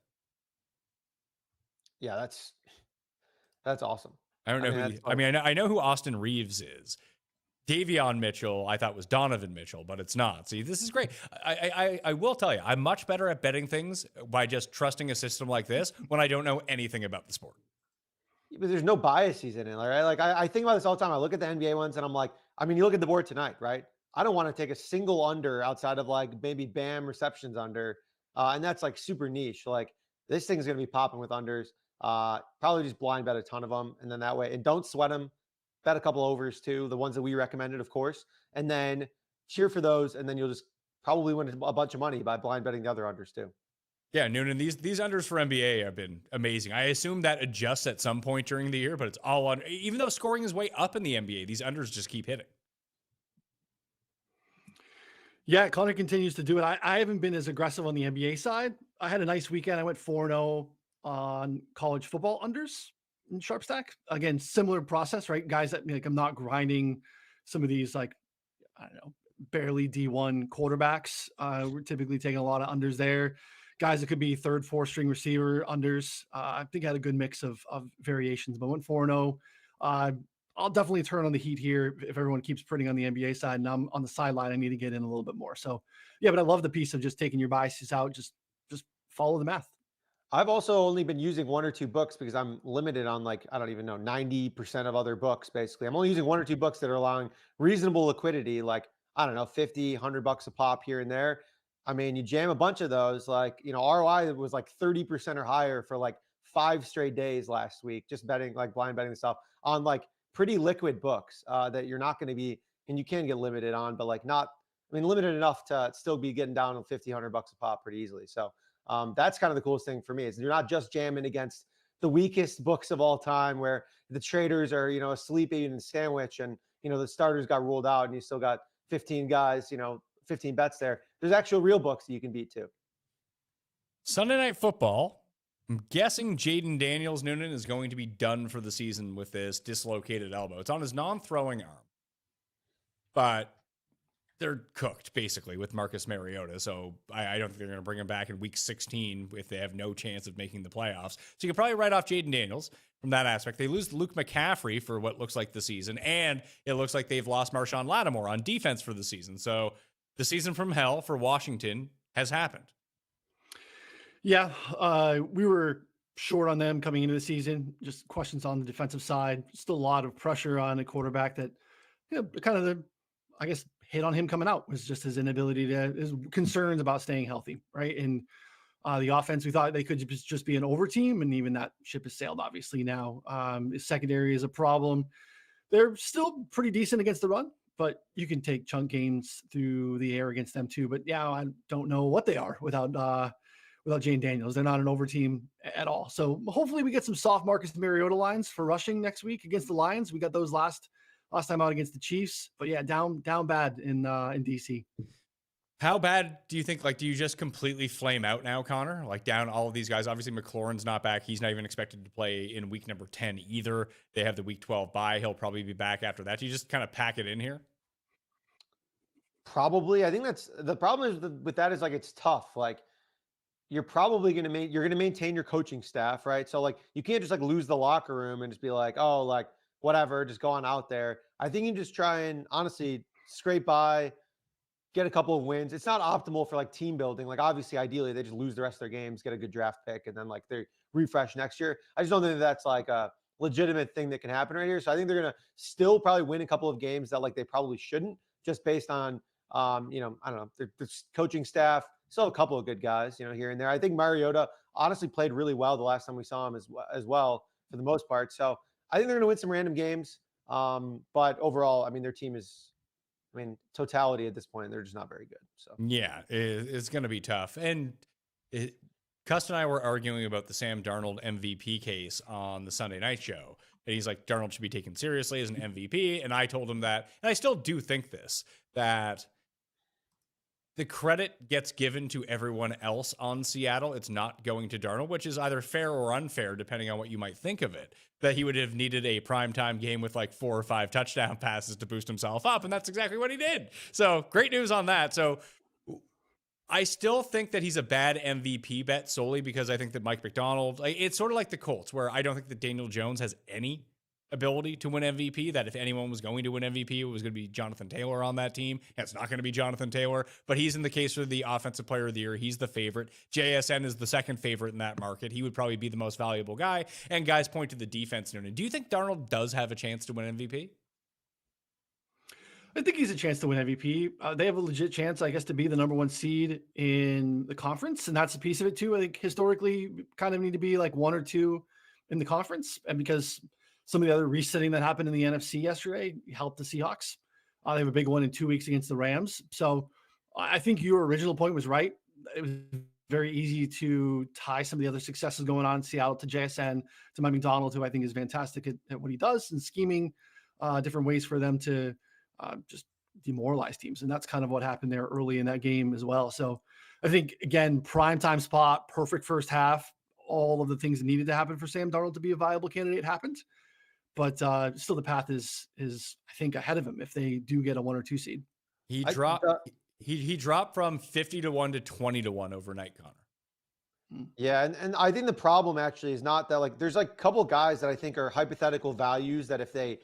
S5: Yeah, That's awesome.
S3: I don't know I know who Austin Reeves is. Davion Mitchell, I thought was Donovan Mitchell, but it's not. See, this is great. I will tell you, I'm much better at betting things by just trusting a system like this when I don't know anything about the sport.
S5: But there's no biases in it, right? Like I think about this all the time. I look at the NBA ones and I'm like, I mean, you look at the board tonight, right? I don't want to take a single under outside of like maybe Bam receptions under. And that's like super niche. Like this thing's going to be popping with unders. Probably just blind bet a ton of them. And then that way, and don't sweat them. Bet a couple overs too, the ones that we recommended, of course. And then cheer for those. And then you'll just probably win a bunch of money by blind betting the other unders too.
S3: Yeah, Noonan, these unders for NBA have been amazing. I assume that adjusts at some point during the year, but it's all on. Even though scoring is way up in the NBA, these unders just keep hitting.
S4: Yeah, Connor continues to do it. I haven't been as aggressive on the NBA side. I had a nice weekend. I went 4-0 on college football unders in sharp stack. Again, similar process, right? Guys that like I'm not grinding some of these like, I don't know, barely D1 quarterbacks. We're typically taking a lot of unders there. Guys that could be third, fourth string receiver unders. I think I had a good mix of variations, but went 4-0. I'll definitely turn on the heat here if everyone keeps printing on the NBA side, and I'm on the sideline. I need to get in a little bit more. So yeah, but I love the piece of just taking your biases out. Just follow the math.
S5: I've also only been using 1 or 2 books because I'm limited on like, I don't even know, 90% of other books. Basically, I'm only using 1 or 2 books that are allowing reasonable liquidity. Like, I don't know, 50, $100 a pop here and there. I mean, you jam a bunch of those, like, you know, ROI was like 30% or higher for like 5 straight days last week, just betting, like blind betting stuff on like pretty liquid books that you're not going to be, and you can get limited on, but like not, I mean, limited enough to still be getting down on 50, $100 a pop pretty easily. So that's kind of the coolest thing for me is you're not just jamming against the weakest books of all time where the traders are, you know, asleep eating a sandwich and, you know, the starters got ruled out and you still got 15 guys, you know, 15 bets there. There's actual real books that you can beat too.
S3: Sunday Night Football. I'm guessing Jaden Daniels Noonan is going to be done for the season with this dislocated elbow. It's on his non-throwing arm, but they're cooked basically with Marcus Mariota. So I don't think they're going to bring him back in week 16 if they have no chance of making the playoffs. So you can probably write off Jaden Daniels from that aspect. They lose Luke McCaffrey for what looks like the season, and it looks like they've lost Marshawn Lattimore on defense for the season. So the season from hell for Washington has happened.
S4: Yeah, we were short on them coming into the season. Just questions on the defensive side. Still a lot of pressure on a quarterback that, you know, kind of the, I guess, hit on him coming out was just his inability to, his concerns about staying healthy, right? And the offense, we thought they could just be an over team, and even that ship has sailed, obviously, now. His secondary is a problem. They're still pretty decent against the run, but you can take chunk gains through the air against them too. But yeah, I don't know what they are without Jane Daniels. They're not an over team at all. So hopefully we get some soft Marcus Mariota lines for rushing next week against the Lions. We got those last time out against the Chiefs, but yeah, down bad in DC.
S3: How bad do you think, like, do you just completely flame out now, Connor? Like, down all of these guys? Obviously, McLaurin's not back. He's not even expected to play in week number 10 either. They have the week 12 bye. He'll probably be back after that. Do you just kind of pack it in here?
S5: Probably. I think that's the problem with that is like, it's tough. Like, you're probably going to maintain your coaching staff, right? So like, you can't just like lose the locker room and just be like, oh, like whatever, just go on out there. I think you just try and honestly scrape by, get a couple of wins. It's not optimal for like team building. Like obviously, ideally, they just lose the rest of their games, get a good draft pick, and then like they refresh next year. I just don't think that's like a legitimate thing that can happen right here. So I think they're going to still probably win a couple of games that like they probably shouldn't, just based on, you know, I don't know, their coaching staff. Still a couple of good guys, you know, here and there. I think Mariota honestly played really well the last time we saw him as well for the most part. So I think they're going to win some random games. But overall, I mean, their team is, I mean, totality at this point, they're just not very good. So
S3: yeah, it's going to be tough. And Cust and I were arguing about the Sam Darnold MVP case on the Sunday night show. And he's like, Darnold should be taken seriously as an MVP. And I told him that, and I still do think this, that the credit gets given to everyone else on Seattle. It's not going to Darnold, which is either fair or unfair, depending on what you might think of it. That he would have needed a primetime game with like 4 or 5 touchdown passes to boost himself up. And that's exactly what he did. So great news on that. So I still think that he's a bad MVP bet solely because I think that Mike McDonald, it's sort of like the Colts, where I don't think that Daniel Jones has any ability to win MVP, that if anyone was going to win MVP, it was going to be Jonathan Taylor on that team. And it's not going to be Jonathan Taylor, but he's in the case for the Offensive Player of the Year. He's the favorite. JSN is the second favorite in that market. He would probably be the most valuable guy. And guys point to the defense. Noonan, do you think Darnold does have a chance to win MVP?
S4: I think he's a chance to win MVP. They have a legit chance, I guess, to be the number 1 seed in the conference. And that's a piece of it too. I think historically kind of need to be like 1 or 2 in the conference. And because some of the other resetting that happened in the NFC yesterday helped the Seahawks. They have a big one in 2 weeks against the Rams. So I think your original point was right. It was very easy to tie some of the other successes going on in Seattle to JSN, to Mike McDonald, who I think is fantastic at what he does and scheming different ways for them to just demoralize teams. And that's kind of what happened there early in that game as well. So I think, again, primetime spot, perfect first half, all of the things that needed to happen for Sam Darnold to be a viable candidate happened. But still the path is I think ahead of him if they do get a 1 or 2 seed.
S3: He dropped he dropped from 50 to 1 to 20 to 1 overnight, Connor.
S5: Yeah, and I think the problem actually is not that, like, there's like a couple guys that I think are hypothetical values that if they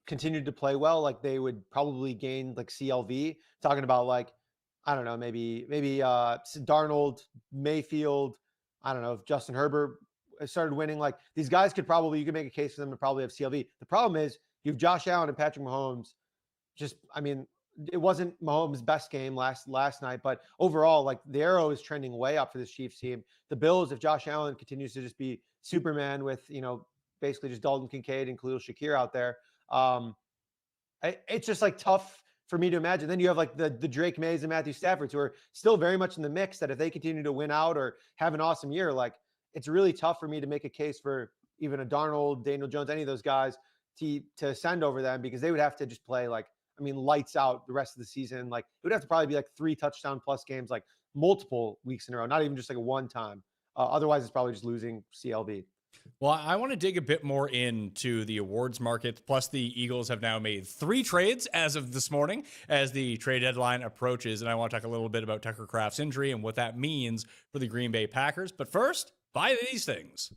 S5: continued to play well, like they would probably gain like CLV. Talking about like, I don't know, maybe Darnold, Mayfield, I don't know, if Justin Herbert started winning, like these guys you could make a case for them to probably have CLV. The problem is you have Josh Allen and Patrick Mahomes. It wasn't Mahomes' best game last night, but overall, like the arrow is trending way up for this Chiefs team. The Bills, if Josh Allen continues to just be Superman with, basically just Dalton Kincaid and Khalil Shakir out there, it's just like tough for me to imagine. Then you have like the Drake Mays and Matthew Staffords who are still very much in the mix, that if they continue to win out or have an awesome year, like it's really tough for me to make a case for even a Darnold, Daniel Jones, any of those guys to ascend over them, because they would have to just play lights out the rest of the season. Like it would have to probably be like 3 touchdown plus games, like multiple weeks in a row, not even just like a one time. Otherwise it's probably just losing CLV.
S3: Well, I want to dig a bit more into the awards market. Plus, the Eagles have now made 3 trades as of this morning as the trade deadline approaches. And I want to talk a little bit about Tucker Kraft's injury and what that means for the Green Bay Packers. But first, buy these things.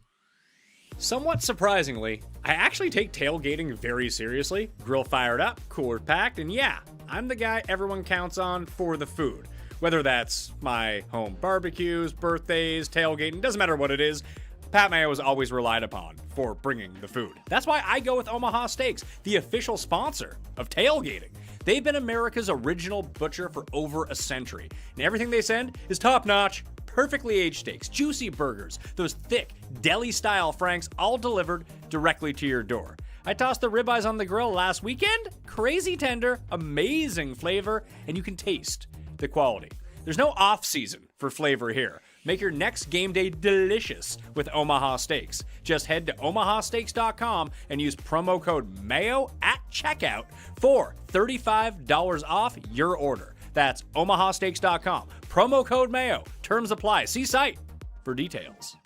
S3: Somewhat surprisingly, I actually take tailgating very seriously. Grill fired up, cooler packed, and yeah, I'm the guy everyone counts on for the food. Whether that's my home barbecues, birthdays, tailgating, doesn't matter what it is, Pat Mayo is always relied upon for bringing the food. That's why I go with Omaha Steaks, the official sponsor of tailgating. They've been America's original butcher for over a century, and everything they send is top-notch, perfectly aged steaks, juicy burgers, those thick, deli-style franks, all delivered directly to your door. I tossed the ribeyes on the grill last weekend. Crazy tender, amazing flavor, and you can taste the quality. There's no off-season for flavor here. Make your next game day delicious with Omaha Steaks. Just head to omahasteaks.com and use promo code MAYO at checkout for $35 off your order. That's omahasteaks.com. Promo code MAYO. Terms apply. See site for details.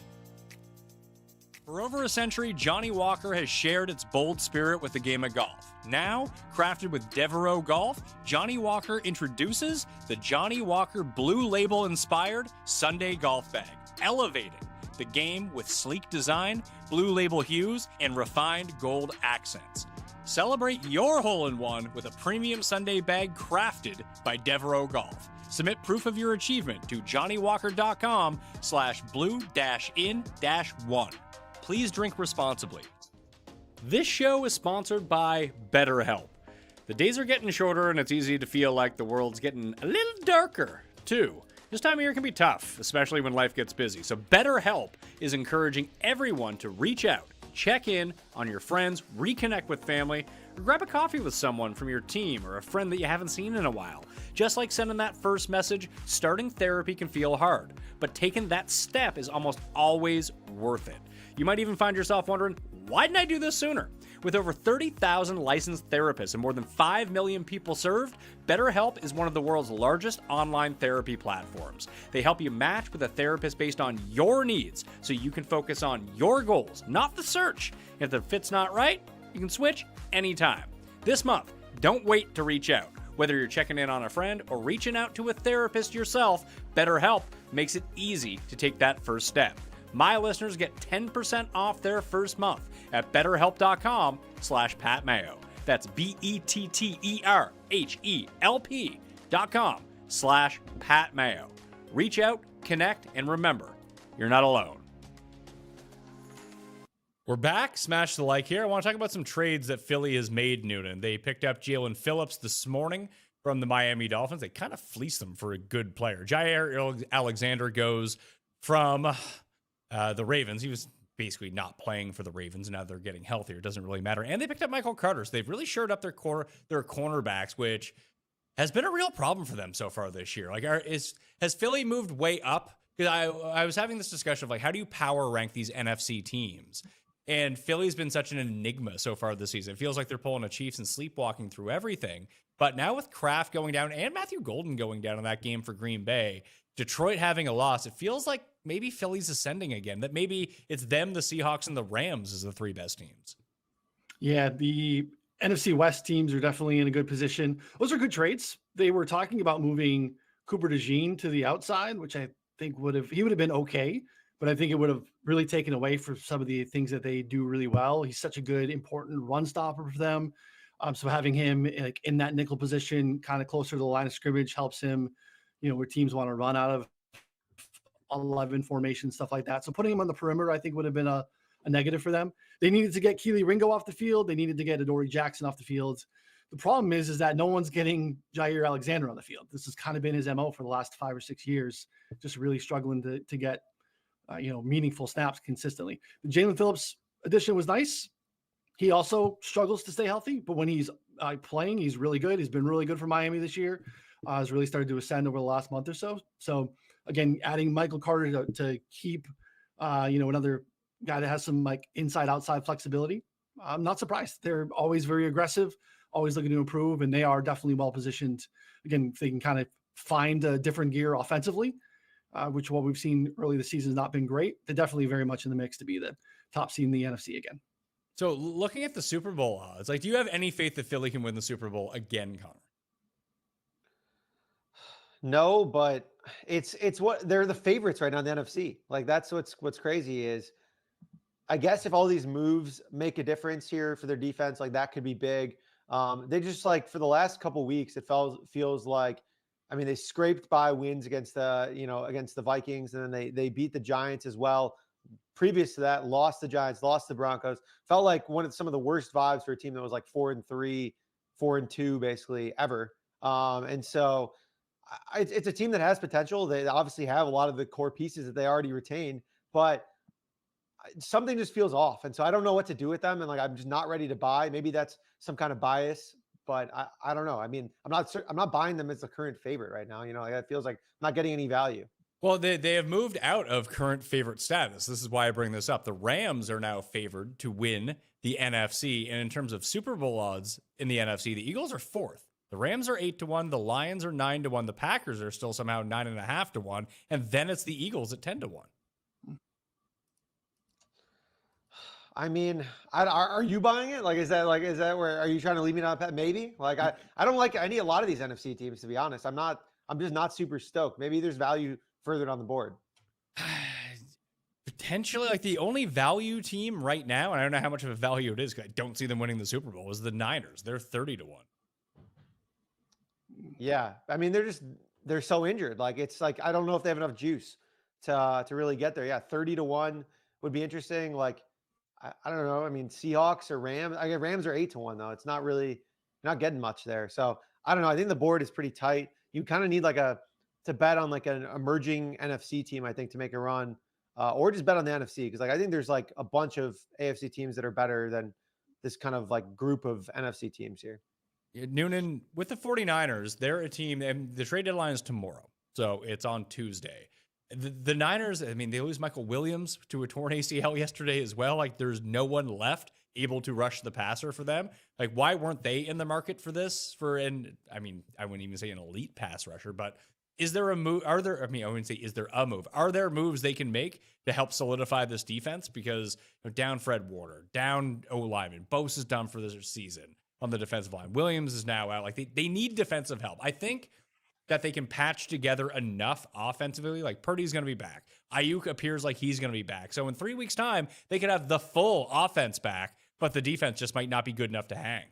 S3: For over a century, Johnnie Walker has shared its bold spirit with the game of golf. Now, crafted with Devereux Golf, Johnnie Walker introduces the Johnnie Walker Blue Label-inspired Sunday Golf Bag, elevating the game with sleek design, blue label hues, and refined gold accents. Celebrate your hole-in-one with a premium Sunday bag crafted by Devereux Golf. Submit proof of your achievement to johnniewalker.com/blue-in-1. Please drink responsibly. This show is sponsored by BetterHelp. The days are getting shorter and it's easy to feel like the world's getting a little darker, too. This time of year can be tough, especially when life gets busy. So BetterHelp is encouraging everyone to reach out, check in on your friends, reconnect with family, or grab a coffee with someone from your team or a friend that you haven't seen in a while. Just like sending that first message, starting therapy can feel hard, but taking that step is almost always worth it. You might even find yourself wondering, why didn't I do this sooner? With over 30,000 licensed therapists and more than 5 million people served, BetterHelp is one of the world's largest online therapy platforms. They help you match with a therapist based on your needs so you can focus on your goals, not the search. If the fit's not right, you can switch anytime. This month, don't wait to reach out. Whether you're checking in on a friend or reaching out to a therapist yourself, BetterHelp makes it easy to take that first step. My listeners get 10% off their first month at betterhelp.com/PatMayo. That's BetterHelp.com/PatMayo. Reach out, connect, and remember, you're not alone. We're back. Smash the like here. I want to talk about some trades that Philly has made, Noonan. They picked up Jalen Phillips this morning from the Miami Dolphins. They kind of fleeced them for a good player. Jair Alexander goes from the Ravens. He was basically not playing for the Ravens. Now they're getting healthier. It doesn't really matter. And they picked up Michael Carter. So they've really shored up their cornerbacks, which has been a real problem for them so far this year. Like, has Philly moved way up? Because I was having this discussion of, like, how do you power rank these NFC teams? And Philly's been such an enigma so far this season. It feels like they're pulling a Chiefs and sleepwalking through everything. But now with Kraft going down and Matthew Golden going down in that game for Green Bay, Detroit having a loss, it feels like maybe Philly's ascending again, that maybe it's them, the Seahawks, and the Rams as the three best teams.
S4: Yeah, the NFC West teams are definitely in a good position. Those are good trades. They were talking about moving Cooper DeJean to the outside, which I think would have been okay, but I think it would have really taken away from some of the things that they do really well. He's such a good, important run stopper for them. So having him like in that nickel position, kind of closer to the line of scrimmage, helps him, where teams want to run out of 11 formation, stuff like that. So putting him on the perimeter, I think would have been a negative for them. They needed to get Keely Ringo off the field. They needed to get Adoree Jackson off the field. The problem is that no one's getting Jair Alexander on the field. This has kind of been his MO for the last 5 or 6 years, just really struggling to get meaningful snaps consistently. The Jalen Phillips addition was nice. He also struggles to stay healthy, but when he's playing, he's really good. He's been really good for Miami this year. Has really started to ascend over the last month or so. So again, adding Michael Carter to keep, another guy that has some like inside outside flexibility. I'm not surprised. They're always very aggressive, always looking to improve, and they are definitely well positioned. Again, if they can kind of find a different gear offensively, which what we've seen early this season has not been great. They're definitely very much in the mix to be the top seed in the NFC again.
S3: So looking at the Super Bowl odds, like, do you have any faith that Philly can win the Super Bowl again, Connor?
S5: No, but it's what they're the favorites right now in the NFC. Like, that's what's crazy is, I guess if all these moves make a difference here for their defense, like that could be big. They just, like, for the last couple of weeks, it feels like, I mean, they scraped by wins against the Vikings, and then they beat the Giants as well. Previous to that, lost the Giants, lost the Broncos. Felt like some of the worst vibes for a team that was like 4-3, 4-2 basically ever. And so it's a team that has potential. They obviously have a lot of the core pieces that they already retained, but something just feels off. And so I don't know what to do with them. And, like, I'm just not ready to buy. Maybe that's some kind of bias, but I don't know. I mean, I'm not buying them as the current favorite right now. Like, it feels like I'm not getting any value.
S3: Well, they have moved out of current favorite status. This is why I bring this up. The Rams are now favored to win the NFC. And in terms of Super Bowl odds in the NFC, the Eagles are 4th. The Rams are 8-1. The Lions are 9-1. The Packers are still somehow 9.5-1. And then it's the Eagles at 10-1.
S5: I mean, are you buying it? Like, is that where, are you trying to leave me on that? Maybe. Like, I don't like a lot of these NFC teams, to be honest. I'm just not super stoked. Maybe there's value further down the board.
S3: Potentially, like, the only value team right now, and I don't know how much of a value it is because I don't see them winning the Super Bowl, is the Niners. They're 30-1.
S5: Yeah. I mean, they're so injured. Like, it's like, I don't know if they have enough juice to really get there. Yeah. 30-1 would be interesting. Like, I don't know. I mean, Seahawks or Rams. I guess Rams are 8-1 though. It's not getting much there. So I don't know. I think the board is pretty tight. You kind of need to bet on like an emerging NFC team, I think, to make a run, or just bet on the NFC. Because, like, I think there's like a bunch of AFC teams that are better than this kind of like group of NFC teams here.
S3: Noonan, with the 49ers, they're a team, and the trade deadline is tomorrow. So it's on Tuesday. The Niners, I mean, they lose Michael Williams to a torn ACL yesterday as well. Like, there's no one left able to rush the passer for them. Like, why weren't they in the market for this? I wouldn't even say an elite pass rusher, but is there a move? I wouldn't say is there a move. Are there moves they can make to help solidify this defense? Because down Fred Warner, down O lineman, Bosa's done for this season. on the defensive line. Williams is now out. Like they need defensive help. I think that they can patch together enough offensively. Like Purdy's going to be back. Ayuk appears like he's going to be back. So in 3 weeks' time, they could have the full offense back, but the defense just might not be good enough to hang.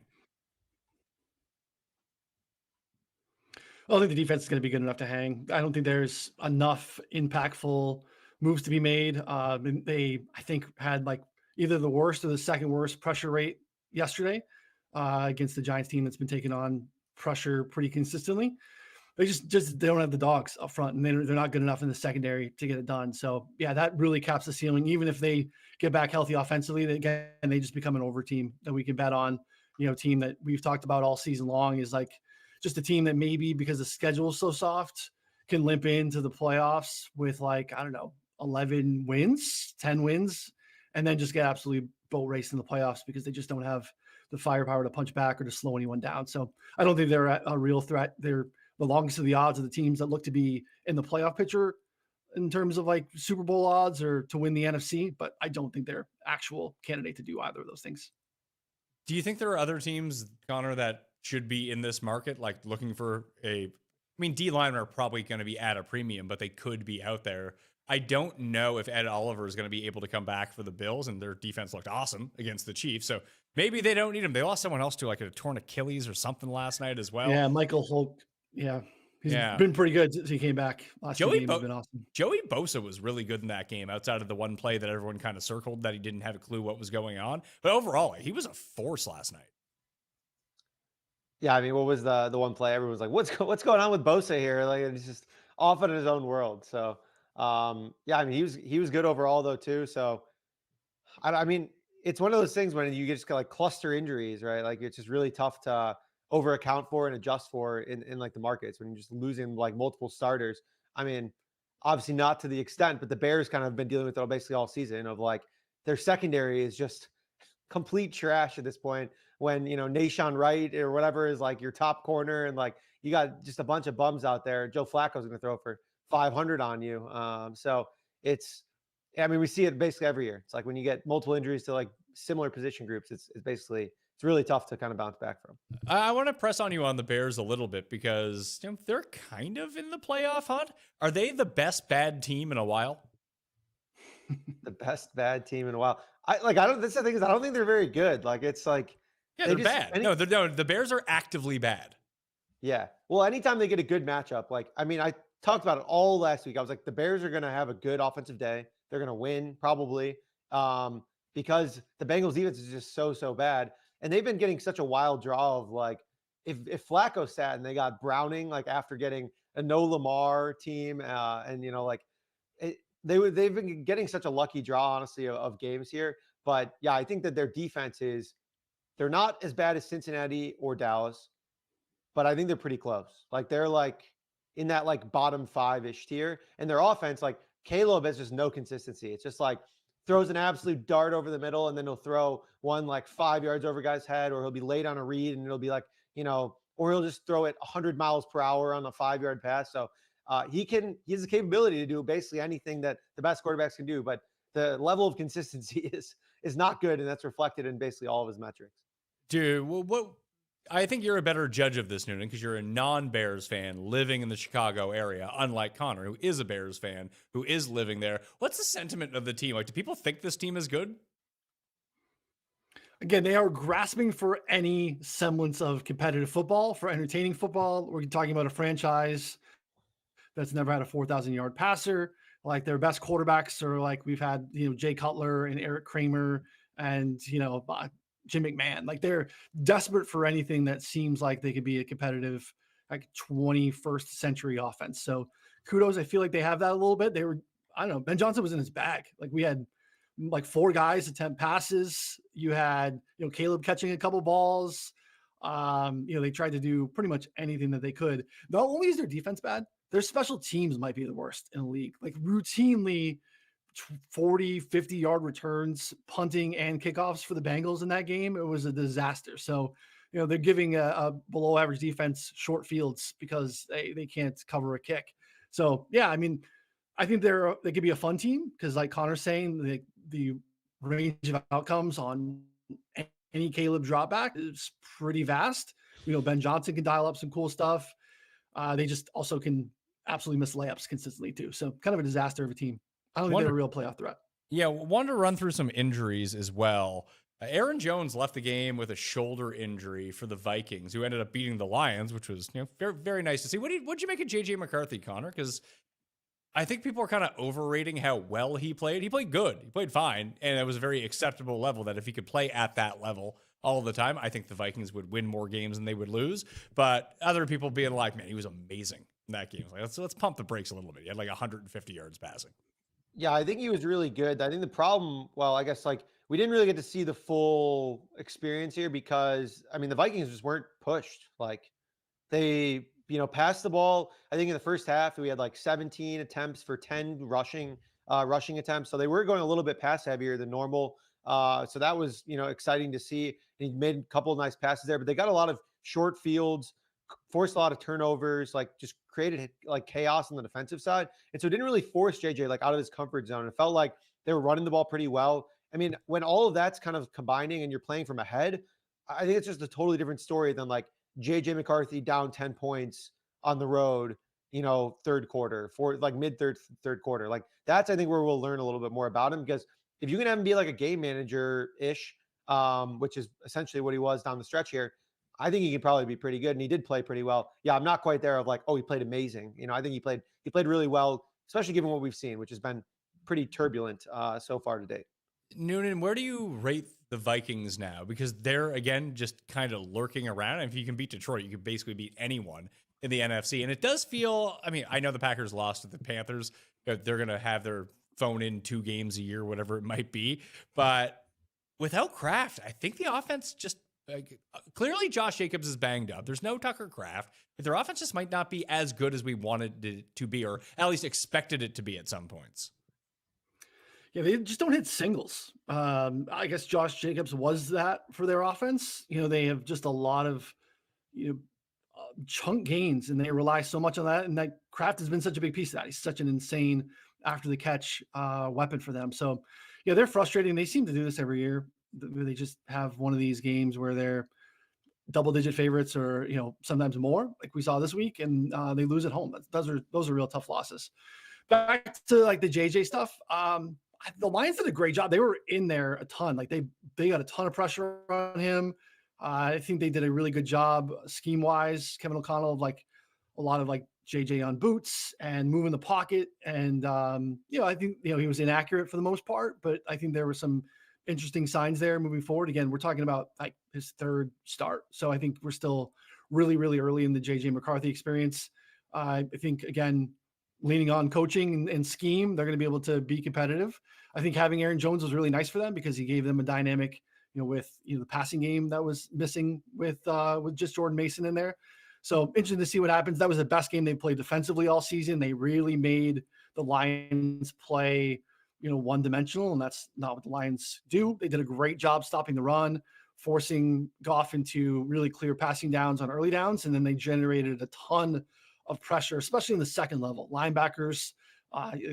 S4: I don't think the defense is going to be good enough to hang. I don't think there's enough impactful moves to be made. They, I think, had like either the worst or the second worst pressure rate yesterday against the Giants team that's been taking on pressure pretty consistently. They just they don't have the dogs up front, and they're not good enough in the secondary to get it done. So yeah, that really caps the ceiling. Even if they get back healthy offensively, they just become an over team that we can bet on. Team that we've talked about all season long is like just a team that maybe because the schedule is so soft can limp into the playoffs with like, I don't know, 11 wins, 10 wins, and then just get absolutely boat raced in the playoffs because they just don't have the firepower to punch back or to slow anyone down. So I don't think they're a real threat. They're the longest of the odds of the teams that look to be in the playoff picture in terms of like Super Bowl odds or to win the NFC, but I don't think they're actual candidate to do either of those things.
S3: Do you think there are other teams, Connor, that should be in this market, like looking for D-linemen are probably going to be at a premium, but they could be out there. I don't know if Ed Oliver is going to be able to come back for the Bills, and their defense looked awesome against the Chiefs. So maybe they don't need him. They lost someone else to like a torn Achilles or something last night as well.
S4: Yeah, Michael Holt. Yeah. He's been pretty good since he came back. Last two games has been awesome.
S3: Joey Bosa was really good in that game outside of the one play that everyone kind of circled that he didn't have a clue what was going on. But overall, he was a force last night.
S5: Yeah, I mean, what was the one play? Everyone was like, what's going on with Bosa here? Like, it's just off in his own world. So, yeah, I mean, he was good overall though too. So, I mean, it's one of those things when you just get like cluster injuries, right? Like it's just really tough to over account for and adjust for in like the markets when you're just losing like multiple starters. I mean, obviously not to the extent, but the Bears kind of been dealing with it basically all season of like their secondary is just complete trash at this point when, Nashawn Wright or whatever is like your top corner and like you got just a bunch of bums out there. Joe Flacco's going to throw for 500 on you. So we see it basically every year. It's like when you get multiple injuries to like similar position groups, it's really tough to kind of bounce back from.
S3: I want to press on you on the Bears a little bit because they're kind of in the playoff hunt. Are they the best bad team in a while?
S5: The best bad team in a while. That's the thing is I don't think they're very good. Like it's like
S3: they're bad. No, the Bears are actively bad.
S5: Yeah. Well, anytime they get a good matchup, I talked about it all last week. I was like, the Bears are going to have a good offensive day. They're going to win probably because the Bengals defense is just so bad. And they've been getting such a wild draw of like, if Flacco sat and they got Browning, like after getting a no Lamar team they've been getting such a lucky draw, honestly, of games here. But yeah, I think that their defense they're not as bad as Cincinnati or Dallas, but I think they're pretty close. Like they're like in that like bottom 5-ish tier, and their offense, like Caleb has just no consistency. It's just like throws an absolute dart over the middle, and then he'll throw one like 5 yards over a guy's head, or he'll be late on a read and it'll be like, or he'll just throw it 100 miles per hour on a 5-yard pass. So he has the capability to do basically anything that the best quarterbacks can do, but the level of consistency is not good, and that's reflected in basically all of his metrics.
S3: Dude, well, I think you're a better judge of this, Noonan, because you're a non-Bears fan living in the Chicago area, unlike Connor, who is a Bears fan, who is living there. What's the sentiment of the team? Like, do people think this team is good?
S4: Again, they are grasping for any semblance of competitive football, for entertaining football. We're talking about a franchise that's never had a 4,000-yard passer. Like their best quarterbacks are like we've had, Jay Cutler and Eric Kramer and, Jim McMahon. Like they're desperate for anything that seems like they could be a competitive, like 21st century offense. So kudos. I feel like they have that a little bit. Ben Johnson was in his bag. Like we had like 4 guys attempt passes. You had, Caleb catching a couple balls. They tried to do pretty much anything that they could. Not only is their defense bad, their special teams might be the worst in the league. Like routinely 40, 50-yard returns, punting and kickoffs for the Bengals in that game. It was a disaster. So, they're giving a below average defense short fields because they can't cover a kick. So, yeah, I think they could be a fun team because like Connor's saying, the range of outcomes on Kenny Caleb drop back is pretty vast. Ben Johnson can dial up some cool stuff. They just also can absolutely miss layups consistently too. So kind of a disaster of a team. I don't think they're a real playoff threat.
S3: Yeah, wanted to run through some injuries as well. Aaron Jones left the game with a shoulder injury for the Vikings, who ended up beating the Lions, which was very, very nice to see. What'd you make of JJ McCarthy, Connor? Because I think people are kind of overrating how well he played. He played good. He played fine, and it was a very acceptable level that if he could play at that level all the time, I think the Vikings would win more games than they would lose. But other people being like, man, he was amazing in that game. Like, let's pump the brakes a little bit. He had like 150 yards passing.
S5: Yeah, I think he was really good. I think the problem, well, I guess like we didn't really get to see the full experience here because the Vikings just weren't pushed. Like they, passed the ball. I think in the first half we had like 17 attempts for 10 rushing attempts. So they were going a little bit pass heavier than normal. So that was, exciting to see. He made a couple of nice passes there, but they got a lot of short fields, forced a lot of turnovers, like just created like chaos on the defensive side. And so it didn't really force JJ like out of his comfort zone. It felt like they were running the ball pretty well. When all of that's kind of combining and you're playing from ahead, I think it's just a totally different story than like JJ McCarthy down 10 points on the road, third quarter for like third quarter. Like that's, I think, where we'll learn a little bit more about him, because if you can have him be like a game manager ish, which is essentially what he was down the stretch here, I think he could probably be pretty good. And he did play pretty well. Yeah. I'm not quite there of like, oh, he played amazing. I think he played really well, especially given what we've seen, which has been pretty turbulent so far to date.
S3: Noonan, where do you rate the Vikings now? Because they're, again, just kind of lurking around. And if you can beat Detroit, you can basically beat anyone in the NFC. And it does feel, I know the Packers lost to the Panthers. They're going to have their phone in 2 games a year, whatever it might be. But without Kraft, I think the offense just, clearly Josh Jacobs is banged up. There's no Tucker Kraft. Their offense just might not be as good as we wanted it to be, or at least expected it to be at some points.
S4: Yeah, they just don't hit singles. I guess Josh Jacobs was that for their offense. They have just a lot of, chunk gains, and they rely so much on that. And that Kraft has been such a big piece of that. He's such an insane after the catch weapon for them. So, yeah, they're frustrating. They seem to do this every year. They just have one of these games where they're double-digit favorites, or sometimes more, like we saw this week, and they lose at home. Those are real tough losses. Back to like the JJ stuff. The Lions did a great job. They were in there a ton. Like they got a ton of pressure on him. I think they did a really good job scheme wise. Kevin O'Connell, like a lot of like JJ on boots and moving the pocket. And, I think, he was inaccurate for the most part, but I think there were some interesting signs there moving forward. Again, we're talking about like his third start. So I think we're still really, really early in the JJ McCarthy experience. I think, again, leaning on coaching and scheme, they're going to be able to be competitive. I think having Aaron Jones was really nice for them because he gave them a dynamic, with the passing game that was missing with just Jordan Mason in there. So interesting to see what happens. That was the best game they played defensively all season. They really made the Lions play, one-dimensional, and that's not what the Lions do. They did a great job stopping the run, forcing Goff into really clear passing downs on early downs, and then they generated a ton of pressure, especially in the second level. Linebackers,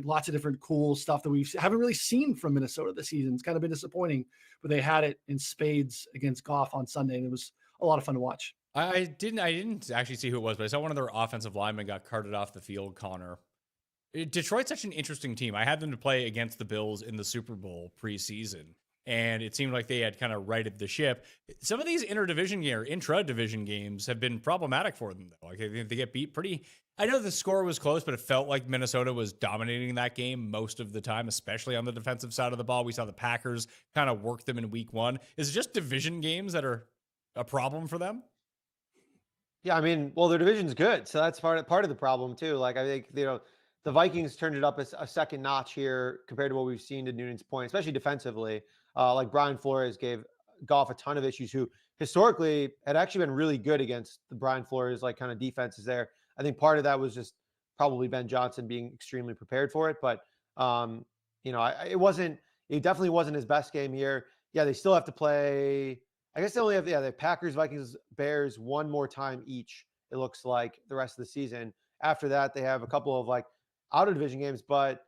S4: lots of different cool stuff that we haven't really seen from Minnesota this season. It's kind of been disappointing, but they had it in spades against Goff on Sunday, and it was a lot of fun to watch.
S3: I didn't actually see who it was, but I saw one of their offensive linemen got carted off the field, Connor. Detroit's such an interesting team. I had them to play against the Bills in the Super Bowl preseason, and it seemed like they had kind of righted the ship. Some of these intra-division games have been problematic for them, though. Like they get beat pretty. I know the score was close, but it felt like Minnesota was dominating that game most of the time, especially on the defensive side of the ball. We saw the Packers kind of work them in week 1. Is it just division games that are a problem for them?
S5: Yeah, well, their division's good, so that's part of the problem too. Like I think the Vikings turned it up a second notch here compared to what we've seen to Noonan's point, especially defensively. Like Brian Flores gave Goff a ton of issues, who historically had actually been really good against the Brian Flores like kind of defenses there. I think part of that was just probably Ben Johnson being extremely prepared for it, but it definitely wasn't his best game here. Yeah, they still have to play. I guess they only have the Packers, Vikings, Bears one more time each, it looks like, the rest of the season. After that, they have a couple of like out of division games, but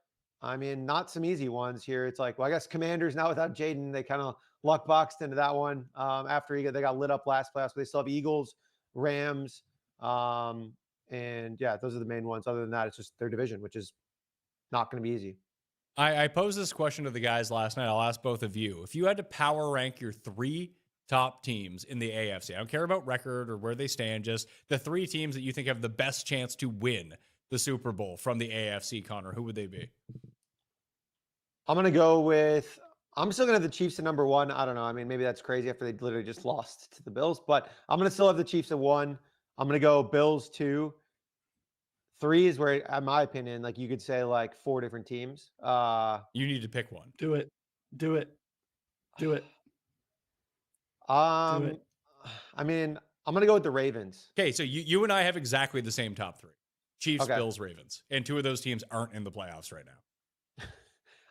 S5: I mean, not some easy ones here. It's like, well, I guess Commanders now without Jaden, they kind of luck boxed into that one after they got lit up last playoffs. But they still have Eagles, Rams, and yeah, those are the main ones. Other than that, it's just their division, which is not going to be easy.
S3: I posed this question to the guys last night. I'll ask both of you. If you had to power rank your 3 top teams in the AFC, I don't care about record or where they stand, just the 3 teams that you think have the best chance to win the Super Bowl from the AFC, Connor, who would they be?
S5: I'm still going to have the Chiefs at number 1. I don't know. I mean, maybe that's crazy after they literally just lost to the Bills, but I'm going to still have the Chiefs at 1. I'm going to go Bills 2. 3 is where, in my opinion, like you could say like 4 different teams.
S3: You need to pick one.
S4: Do it.
S5: I mean, I'm going to go with the Ravens.
S3: Okay, so you and I have exactly the same top 3. Chiefs,
S5: Okay.
S3: Bills, Ravens. And 2 of those teams aren't in the playoffs right now.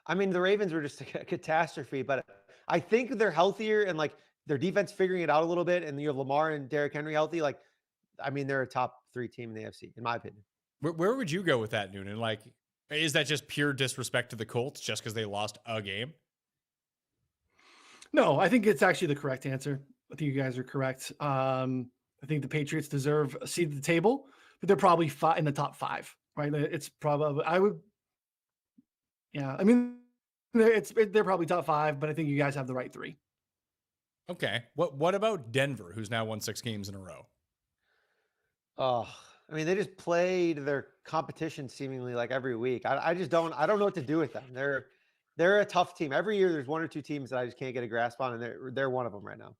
S5: I mean, the Ravens were just a catastrophe, but I think they're healthier and like their defense figuring it out a little bit. And you have Lamar and Derrick Henry healthy. Like, I mean, they're a top 3 team in the AFC, in my opinion.
S3: Where would you go with that, Noonan? Like, is that just pure disrespect to the Colts just because they lost a game?
S4: No, I think it's actually the correct answer. I think you guys are correct. I think the Patriots deserve a seat at the table, but they're probably in the top 5, right? It's probably, I mean, they're probably top 5, but I think you guys have the right 3.
S3: Okay. What about Denver, who's now won 6 games in a row?
S5: Oh, I mean, they just played their competition seemingly like every week. I don't know what to do with them. They're a tough team. Every year there's 1 or 2 teams that I just can't get a grasp on, and they're one of them right now.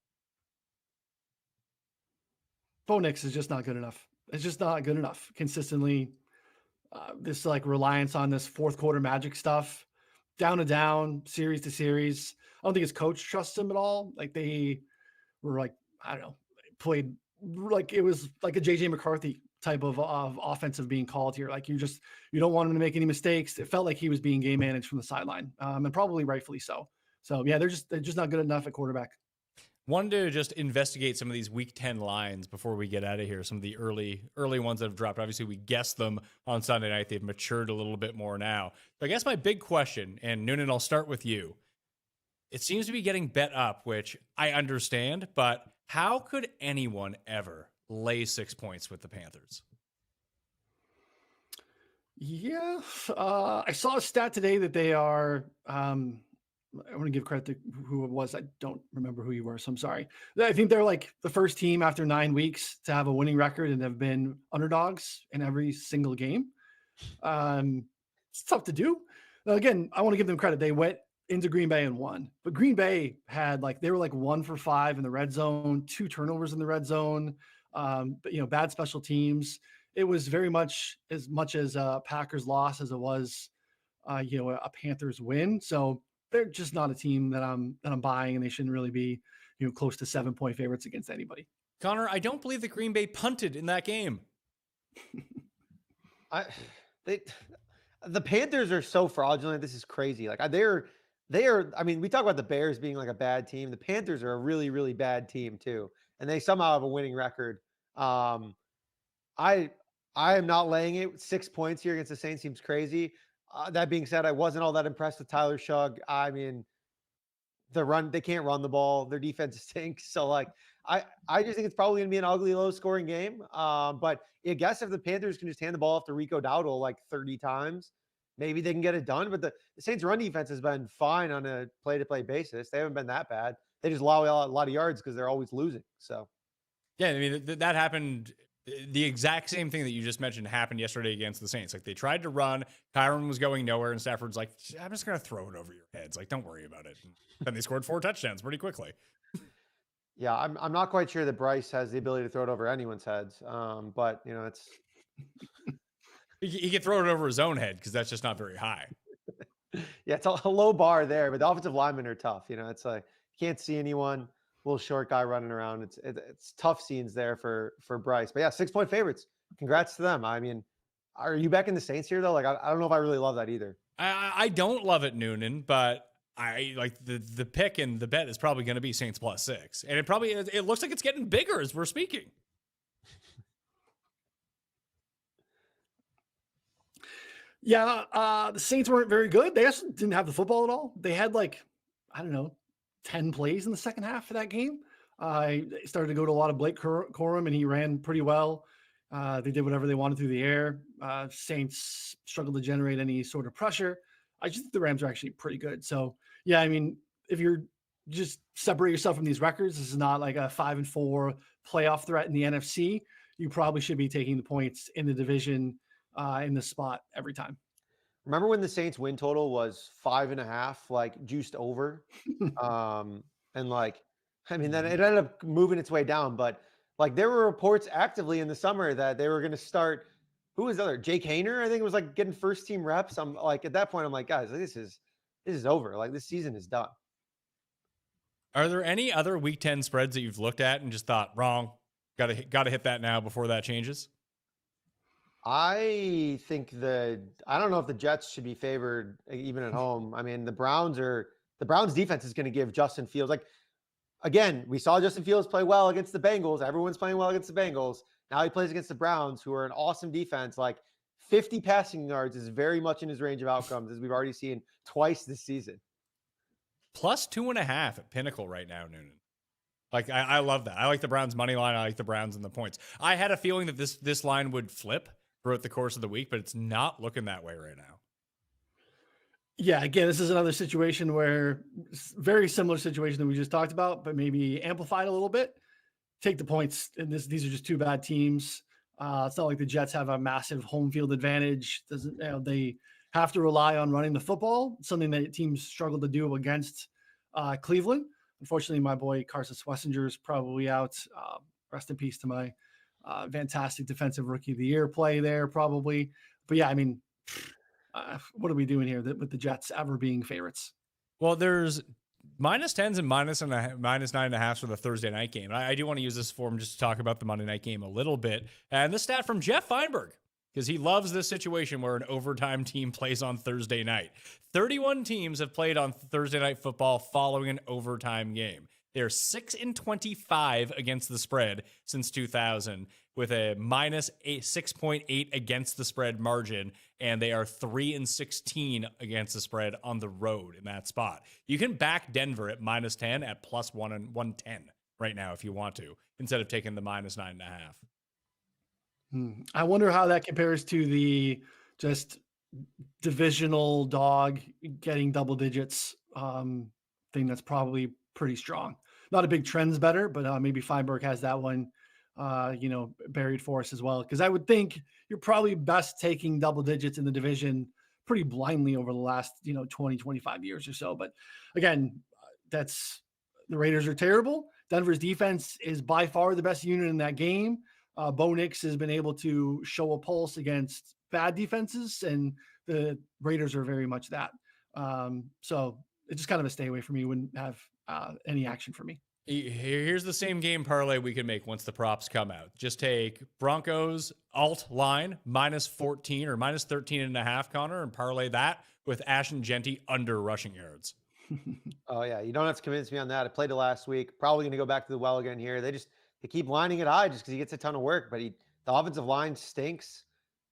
S4: Bo Nix is just not good enough. It's just not good enough consistently. This like reliance on this fourth quarter magic stuff, down to down, series to series. I don't think his coach trusts him at all. Like they were like, I don't know, played like it was like a JJ McCarthy type of offensive being called here. Like you don't want him to make any mistakes. It felt like he was being game managed from the sideline, and probably rightfully so. So yeah, they're just not good enough at quarterback.
S3: Wanted to just investigate some of these week 10 lines before we get out of here. Some of the early ones that have dropped. Obviously, we guessed them on Sunday night. They've matured a little bit more now. But I guess my big question, and Noonan, I'll start with you. It seems to be getting bet up, which I understand, but how could anyone ever lay 6 points with the Panthers?
S4: Yeah, I saw a stat today that they are. I want to give credit to who it was. I don't remember who you were, so I'm sorry. I think they're like the first team after 9 weeks to have a winning record and have been underdogs in every single game. It's tough to do. Again, I want to give them credit. They went into Green Bay and won, but Green Bay had they were like 1 for 5 in the red zone, 2 turnovers in the red zone. But bad special teams. It was very much as a Packers loss as it was, a Panthers win. So they're just not a team that I'm buying, and they shouldn't really be, close to 7-point favorites against anybody.
S3: Connor, I don't believe that Green Bay punted in that game.
S5: The Panthers are so fraudulent. This is crazy. Like they are. I mean, we talk about the Bears being like a bad team. The Panthers are a really, really bad team too, and they somehow have a winning record. I am not laying it. 6 points here against the Saints seems crazy. That being said, I wasn't all that impressed with Tyler Shugg. I mean, they can't run the ball. Their defense stinks. So I just think it's probably going to be an ugly, low scoring game. But I guess if the Panthers can just hand the ball off to Rico Dowdle like 30 times, maybe they can get it done. But the Saints run defense has been fine on a play-to-play basis. They haven't been that bad. They just allow a lot of yards because they're always losing. So
S3: yeah, I mean, that happened. The exact same thing that you just mentioned happened yesterday against the Saints. Like they tried to run, Kyron was going nowhere, and Stafford's like, I'm just going to throw it over your heads. Like, don't worry about it. And then they scored 4 touchdowns pretty quickly.
S5: Yeah, I'm not quite sure that Bryce has the ability to throw it over anyone's heads. But it's
S3: he can throw it over his own head because that's just not very high.
S5: Yeah, it's a low bar there, but the offensive linemen are tough. It's like you can't see anyone. Little short guy running around. It's tough scenes there for Bryce. But yeah, 6-point favorites. Congrats to them. I mean, are you back in the Saints here though? Like I don't know if I really love that either.
S3: I don't love it, Noonan, but I like the pick and the bet is probably going to be Saints +6, and it looks like it's getting bigger as we're speaking.
S4: Yeah, the Saints weren't very good. They also didn't have the football at all. They had like, I don't know, 10 plays in the second half of that game. They started to go to a lot of Blake Corum, and he ran pretty well. They did whatever they wanted through the air. Saints struggled to generate any sort of pressure. I just think the Rams are actually pretty good. So, yeah, I mean, if you're just separate yourself from these records, this is not like a 5-4 playoff threat in the NFC. You probably should be taking the points in the division in the spot every time.
S5: Remember when the Saints win total was 5.5, like juiced over? And like, I mean, then it ended up moving its way down, but like there were reports actively in the summer that they were going to start. Who was the other? Jake Hayner, I think it was like getting first team reps. I'm like, at that point, I'm like, guys, this is over. Like this season is done.
S3: Are there any other Week 10 spreads that you've looked at and just thought, wrong, gotta hit that now before that changes?
S5: I think I don't know if the Jets should be favored even at home. I mean, the Browns defense is going to give Justin Fields, like, again, we saw Justin Fields play well against the Bengals. Everyone's playing well against the Bengals. Now he plays against the Browns, who are an awesome defense. Like 50 passing yards is very much in his range of outcomes, as we've already seen twice this season.
S3: Plus 2.5 at Pinnacle right now, Noonan. Like, I love that. I like the Browns money line. I like the Browns and the points. I had a feeling that this line would flip throughout the course of the week, but it's not looking that way right now.
S4: Yeah, again, this is another situation where very similar situation that we just talked about, but maybe amplified a little bit. Take the points, and these are just two bad teams. It's not like the Jets have a massive home field advantage. They have to rely on running the football, something that teams struggle to do against Cleveland. Unfortunately, my boy Carson Schlesinger is probably out. Rest in peace to my fantastic defensive rookie of the year play there, probably. But yeah, I mean, what are we doing here with the Jets ever being favorites?
S3: Well, there's -10s and -9.5 for the Thursday night game. I do want to use this forum just to talk about the Monday night game a little bit. And this stat from Jeff Feinberg, because he loves this situation where an overtime team plays on Thursday night. 31 teams have played on Thursday night football following an overtime game. They're 6-25 against the spread since 2000, with a -6.8 against the spread margin, and they are 3-16 against the spread on the road in that spot. You can back Denver at -10 at +1 and 110 right now if you want to, instead of taking the -9.5.
S4: I wonder how that compares to the just divisional dog getting double digits thing. That's probably pretty strong. Not a big trends better, but maybe Feinberg has that one, buried for us as well. Because I would think you're probably best taking double digits in the division pretty blindly over the last, 20, 25 years or so. But again, the Raiders are terrible. Denver's defense is by far the best unit in that game. Bo Nix has been able to show a pulse against bad defenses, and the Raiders are very much that. So it's just kind of a stay away for me. Wouldn't have any action for me.
S3: Here's the same game parlay we can make once the props come out. Just take Broncos alt line -14 or -13.5, Connor, and parlay that with Ashton Genty under rushing yards.
S5: Oh yeah, you don't have to convince me on that. I played it last week. Probably going to go back to the well again here. They keep lining it high just because he gets a ton of work, but the offensive line stinks.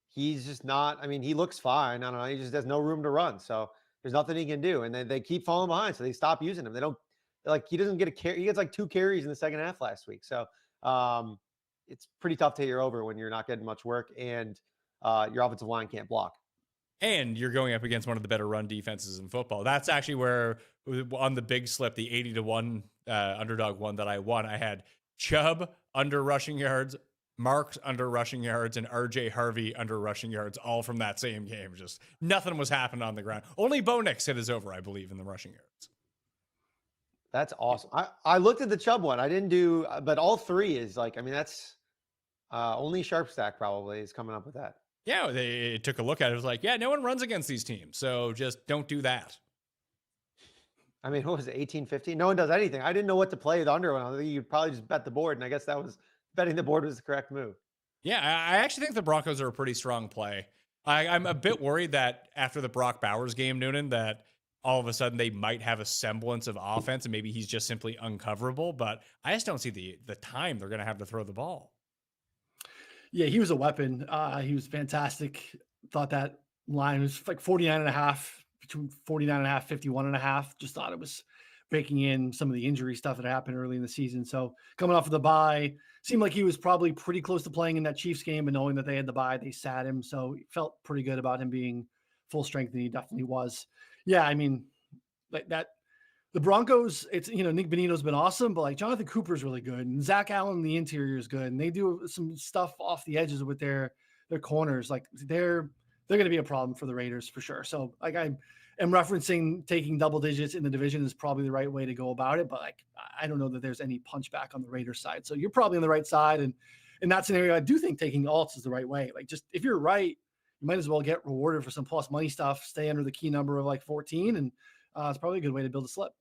S5: He's just not. I mean, he looks fine. I don't know. He just has no room to run. So there's nothing he can do, and then they keep falling behind. So they stop using him. They don't. Like, he doesn't get a carry. He gets like 2 carries in the second half last week. So it's pretty tough to hit your over when you're not getting much work and your offensive line can't block.
S3: And you're going up against one of the better run defenses in football. That's actually where, on the big slip, the 80-1 underdog one that I won, I had Chubb under rushing yards, Marks under rushing yards, and RJ Harvey under rushing yards, all from that same game. Just nothing was happening on the ground. Only Bo Nix hit his over, I believe, in the rushing yards.
S5: That's awesome. I looked at the Chubb one. I didn't do, but all three is like, I mean, that's only Sharp Stack probably is coming up with that.
S3: Yeah, they took a look at it. It was like, yeah, no one runs against these teams, so just don't do that.
S5: I mean, what was it, 18-15? No one does anything. I didn't know what to play the under one. I think you'd probably just bet the board, and I guess betting the board was the correct move.
S3: Yeah, I actually think the Broncos are a pretty strong play. I'm a bit worried that after the Brock Bowers game, Noonan, that all of a sudden they might have a semblance of offense and maybe he's just simply uncoverable, but I just don't see the time they're going to have to throw the ball.
S4: Yeah, he was a weapon. He was fantastic. Thought that line was like 49.5, between 49.5, 51.5. Just thought it was baking in some of the injury stuff that happened early in the season. So coming off of the bye, seemed like he was probably pretty close to playing in that Chiefs game, but knowing that they had the bye, they sat him. So it felt pretty good about him being full strength, and he definitely was. Yeah, I mean, like that. The Broncos, it's, Nick Bonito's been awesome, but like Jonathan Cooper's really good, and Zach Allen, the interior is good, and they do some stuff off the edges with their corners. Like they're going to be a problem for the Raiders for sure. So like I am referencing taking double digits in the division is probably the right way to go about it, but like I don't know that there's any punch back on the Raiders side. So you're probably on the right side, and in that scenario, I do think taking alts is the right way. Like just if you're right, you might as well get rewarded for some plus money stuff. Stay under the key number of like 14, and it's probably a good way to build a slip.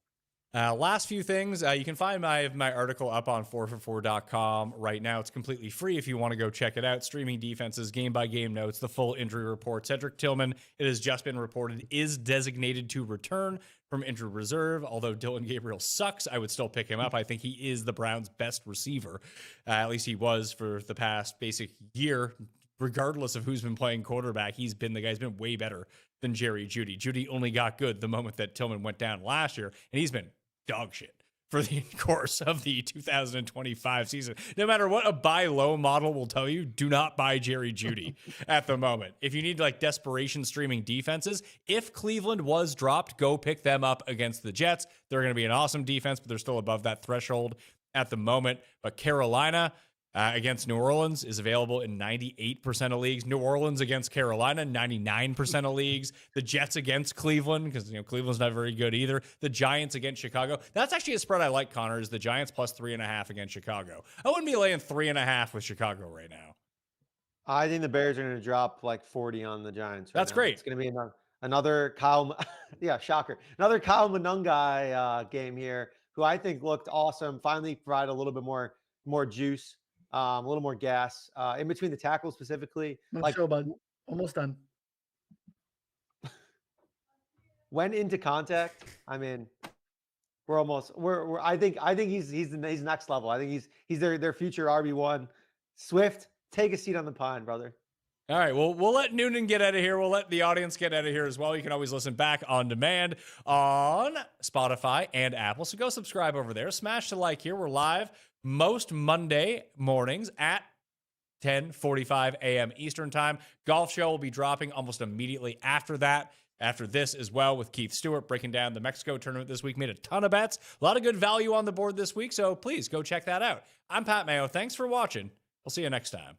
S3: Last few things. You can find my article up on 4for4.com right now. It's completely free if you want to go check it out. Streaming defenses, game-by-game notes, the full injury report. Cedric Tillman, it has just been reported, is designated to return from injured reserve. Although Dylan Gabriel sucks, I would still pick him up. I think he is the Browns' best receiver. At least he was for the past basic year. Regardless of who's been playing quarterback, he's been the guy who's been way better than Jerry Jeudy. Jeudy only got good the moment that Tillman went down last year, and he's been dog shit for the course of the 2025 season. No matter what a buy low model will tell you, do not buy Jerry Jeudy at the moment. If you need like desperation streaming defenses, if Cleveland was dropped, go pick them up against the Jets. They're going to be an awesome defense, but they're still above that threshold at the moment. But Carolina against New Orleans is available in 98% of leagues. New Orleans against Carolina, 99% of leagues. The Jets against Cleveland, because Cleveland's not very good either. The Giants against Chicago. That's actually a spread I like, Connor, is the Giants plus 3.5 against Chicago. I wouldn't be laying 3.5 with Chicago right now.
S5: I think the Bears are going to drop like 40 on the Giants.
S3: That's
S5: now.
S3: great.
S5: It's going to be another Kyle, yeah, shocker. Another Kyle Monungai game here, who I think looked awesome. Finally provided a little bit more juice. A little more gas in between the tackles specifically.
S4: Like, sure, bud. Almost done.
S5: Went into contact. I mean, I think he's next level. I think he's their future RB1. Swift, take a seat on the pine, brother.
S3: All right, well, we'll let Noonan get out of here. We'll let the audience get out of here as well. You can always listen back on demand on Spotify and Apple. So go subscribe over there. Smash the like here. We're live most Monday mornings at 10:45 a.m. Eastern time. Golf show will be dropping almost immediately after that. After this as well, with Keith Stewart breaking down the Mexico tournament this week. Made a ton of bets. A lot of good value on the board this week, so please go check that out. I'm Pat Mayo. Thanks for watching. We'll see you next time.